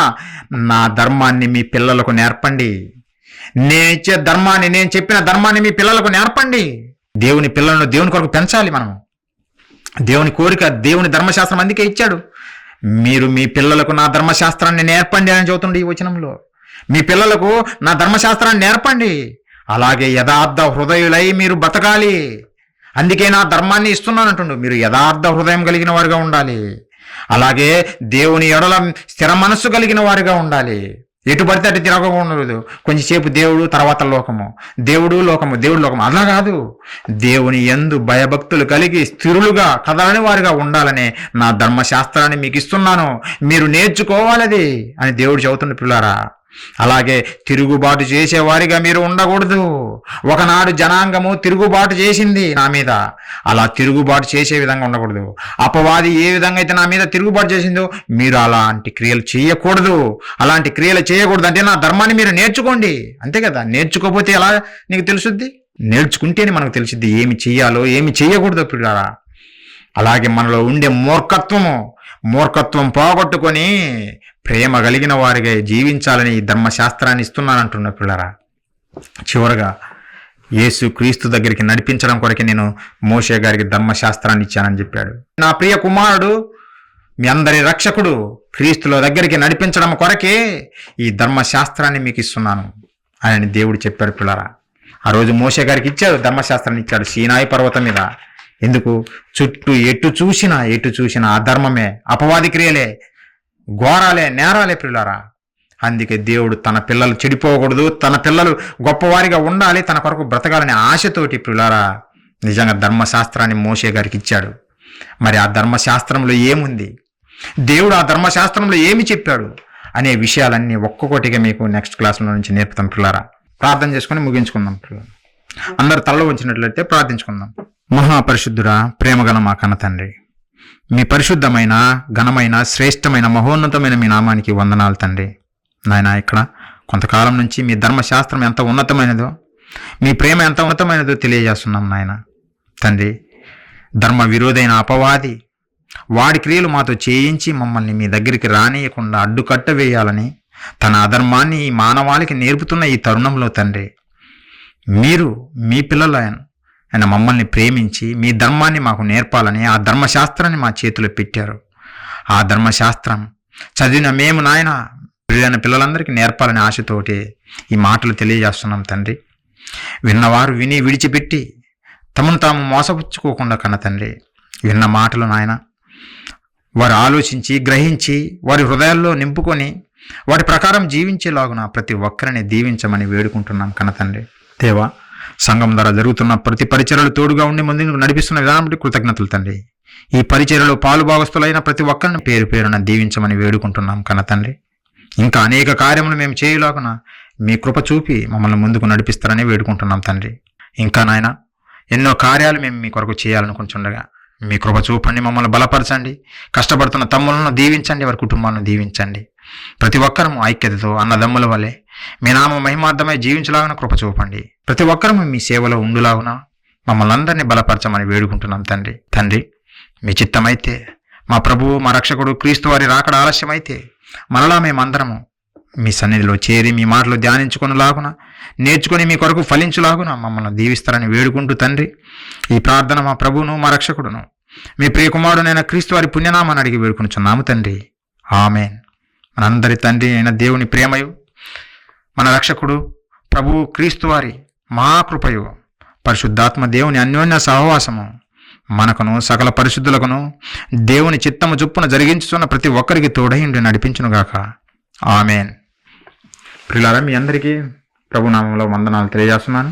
నా ధర్మాన్ని మీ పిల్లలకు నేర్పండి, నేను ఇచ్చే ధర్మాన్ని, నేను చెప్పిన ధర్మాన్ని మీ పిల్లలకు నేర్పండి. దేవుని పిల్లలను దేవుని కొరకు పెంచాలి మనం. దేవుని కోరిక, దేవుని ధర్మశాస్త్రం అందుకే ఇచ్చాడు. మీరు మీ పిల్లలకు నా ధర్మశాస్త్రాన్ని నేర్పండి అని చెబుతుండే ఈ వచనంలో. మీ పిల్లలకు నా ధర్మశాస్త్రాన్ని నేర్పండి, అలాగే యథార్థ హృదయులై మీరు బతకాలి. అందుకే నా ధర్మాన్ని ఇస్తున్నానంటుండు. మీరు యథార్థ హృదయం కలిగిన వారుగా ఉండాలి, అలాగే దేవుని ఎడల స్థిర మనస్సు కలిగిన వారుగా ఉండాలి. ఎటు పడితే అటు తిరగకూడదు. కొంచెంసేపు దేవుడు, తర్వాత లోకము, దేవుడు లోకము, దేవుడు లోకము, అలా కాదు. దేవుని యందు భయభక్తులు కలిగి స్థిరులుగా కదలని వారిగా ఉండాలనే నా ధర్మశాస్త్రాన్ని మీకు ఇస్తున్నాను, మీరు నేర్చుకోవాలది అని దేవుడు చెబుతున్న పిల్లారా. అలాగే తిరుగుబాటు చేసేవారిగా మీరు ఉండకూడదు. ఒకనాడు జనాంగము తిరుగుబాటు చేసింది నా మీద, అలా తిరుగుబాటు చేసే విధంగా ఉండకూడదు. అపవాది ఏ విధంగా అయితే నా మీద తిరుగుబాటు చేసిందో మీరు అలాంటి క్రియలు చేయకూడదు. అలాంటి క్రియలు చేయకూడదు అంటే నా ధర్మాన్ని మీరు నేర్చుకోండి, అంతే కదా. నేర్చుకోకపోతే ఎలా నీకు తెలుసుద్ది? నేర్చుకుంటేనే మనకు తెలిసిద్ది ఏమి చెయ్యాలో ఏమి చేయకూడదు పిల్లారా. అలాగే మనలో ఉండే మూర్ఖత్వం పోగొట్టుకొని ప్రేమ కలిగిన వారిగా జీవించాలని ఈ ధర్మశాస్త్రాన్ని ఇస్తున్నానంటున్న పిల్లరా. చివరగా యేసు క్రీస్తు దగ్గరికి నడిపించడం కొరకే నేను మోషే గారికి ధర్మశాస్త్రాన్ని ఇచ్చానని చెప్పాడు. నా ప్రియ కుమారుడు, మీ అందరి రక్షకుడు క్రీస్తుల దగ్గరికి నడిపించడం కొరకే ఈ ధర్మశాస్త్రాన్ని మీకు ఇస్తున్నాను అని దేవుడు చెప్పాడు పిల్లరా. ఆ రోజు మోషే గారికి ఇచ్చాడు, ధర్మశాస్త్రాన్ని ఇచ్చాడు సీనాయి పర్వతం మీద. ఎందుకు? చుట్టూ ఎటు చూసినా అధర్మమే, అపవాది క్రియలే, ఘోరాలే, నేరాలే పిల్లారా. అందుకే దేవుడు తన పిల్లలు చెడిపోకూడదు, తన పిల్లలు గొప్పవారిగా ఉండాలి, తన కొరకు బ్రతకాలనే ఆశతోటి పిల్లారా నిజంగా ధర్మశాస్త్రాన్ని మోషే గారికి ఇచ్చాడు. మరి ఆ ధర్మశాస్త్రంలో ఏముంది, దేవుడు ఆ ధర్మశాస్త్రంలో ఏమి చెప్పాడు అనే విషయాలన్నీ ఒక్కొక్కటిగా మీకు నెక్స్ట్ క్లాస్లో నుంచి నేర్పుతాం పిల్లారా. ప్రార్థన చేసుకుని ముగించుకుందాం పిల్లలు. అందరు తలలో వచ్చినట్లయితే ప్రార్థించుకుందాం. మహాపరిశుద్ధుడా, ప్రేమగల మా కన్న తండ్రి, మీ పరిశుద్ధమైన, ఘనమైన, శ్రేష్టమైన, మహోన్నతమైన మీ నామానికి వందనాలు తండ్రి. నాయన, ఇక్కడ కొంతకాలం నుంచి మీ ధర్మశాస్త్రం ఎంత ఉన్నతమైనదో, మీ ప్రేమ ఎంత ఉన్నతమైనదో తెలియజేస్తున్నాం నాయన. తండ్రి, ధర్మ విరోధైన అపవాది వాడి క్రియలు మాతో చేయించి మమ్మల్ని మీ దగ్గరికి రానియకుండా అడ్డుకట్ట వేయాలని తన అధర్మాన్ని ఈ మానవాళికి నేర్పుతున్న ఈ తరుణంలో తండ్రి, మీరు మీ పిల్లలైన మమ్మల్ని ప్రేమించి మీ ధర్మాన్ని మాకు నేర్పాలని ఆ ధర్మశాస్త్రాన్ని మా చేతిలో పెట్టారు. ఆ ధర్మశాస్త్రం చదివిన మేము నాయన ప్రియులైన పిల్లలందరికీ నేర్పాలని ఆశతోటి ఈ మాటలు తెలియజేస్తున్నాం తండ్రి. విన్నవారు విని విడిచిపెట్టి తమను తాము మోసపుచ్చుకోకుండా కన్న తండ్రి, విన్న మాటలు నాయన వారు ఆలోచించి గ్రహించి వారి హృదయాల్లో నింపుకొని వాటి ప్రకారం జీవించేలాగున ప్రతి ఒక్కరిని దీవించమని వేడుకుంటున్నాం కన్న తండ్రి. దేవా, సంఘం ద్వారా జరుగుతున్న ప్రతి పరిచర్యలు తోడుగా ఉండి ముందుకు నడిపిస్తున్న విధానం బట్టి కృతజ్ఞతలు తండ్రి. ఈ పరిచర్యలో పాలుభాగస్తులైన ప్రతి ఒక్కరిని పేరు పేరున దీవించమని వేడుకుంటున్నాం కన్న తండ్రి. ఇంకా అనేక కార్యములు మేము చేయలాగున మీ కృప చూపి మమ్మల్ని ముందుకు నడిపిస్తారని వేడుకుంటున్నాం తండ్రి. ఇంకా నాయన ఎన్నో కార్యాలు మేము మీ కొరకు చేయాలనుకుంటుండగా మీ కృప చూపండి, మమ్మల్ని బలపరచండి. కష్టపడుతున్న తమ్ములను దీవించండి, వారి కుటుంబాలను దీవించండి. ప్రతి ఒక్కరము ఐక్యతతో అన్నదమ్ముల వలె మీ నామ మహిమార్థమై జీవించలాగున కృప చూపండి. ప్రతి ఒక్కరము మీ సేవలో ఉండులాగున మమ్మల్ని అందరినీ బలపరచమని వేడుకుంటున్నాం తండ్రి. మీ చిత్తమైతే మా ప్రభువు మా రక్షకుడు క్రీస్తు వారి రాకడ ఆలస్యమైతే మరలా మేమందరము మీ సన్నిధిలో చేరి మీ మాటలు ధ్యానించుకునేలాగున నేర్చుకుని మీ కొరకు ఫలించులాగున మమ్మల్ని దీవిస్తారని వేడుకుంటూ తండ్రి, ఈ ప్రార్థన మా ప్రభువును మా రక్షకుడును మీ ప్రియకుమారుడైన క్రీస్తు వారి పుణ్యనామాన్ని అడిగి వేడుకొనుచున్నాము తండ్రి. ఆమేన్. మనందరి తండ్రి అయిన దేవుని ప్రేమయు, మన రక్షకుడు ప్రభువు క్రీస్తు వారి మహాకృపయు, పరిశుద్ధాత్మ దేవుని అన్యోన్య సహవాసము మనకును సకల పరిశుద్ధులకును దేవుని చిత్తము చొప్పున జరిగించుతున్న ప్రతి ఒక్కరికి తోడైండి నడిపించునుగాక. ఆమేన్. ప్రియులారా, మీ అందరికీ ప్రభునామంలో వందనాలు తెలియజేస్తున్నాను.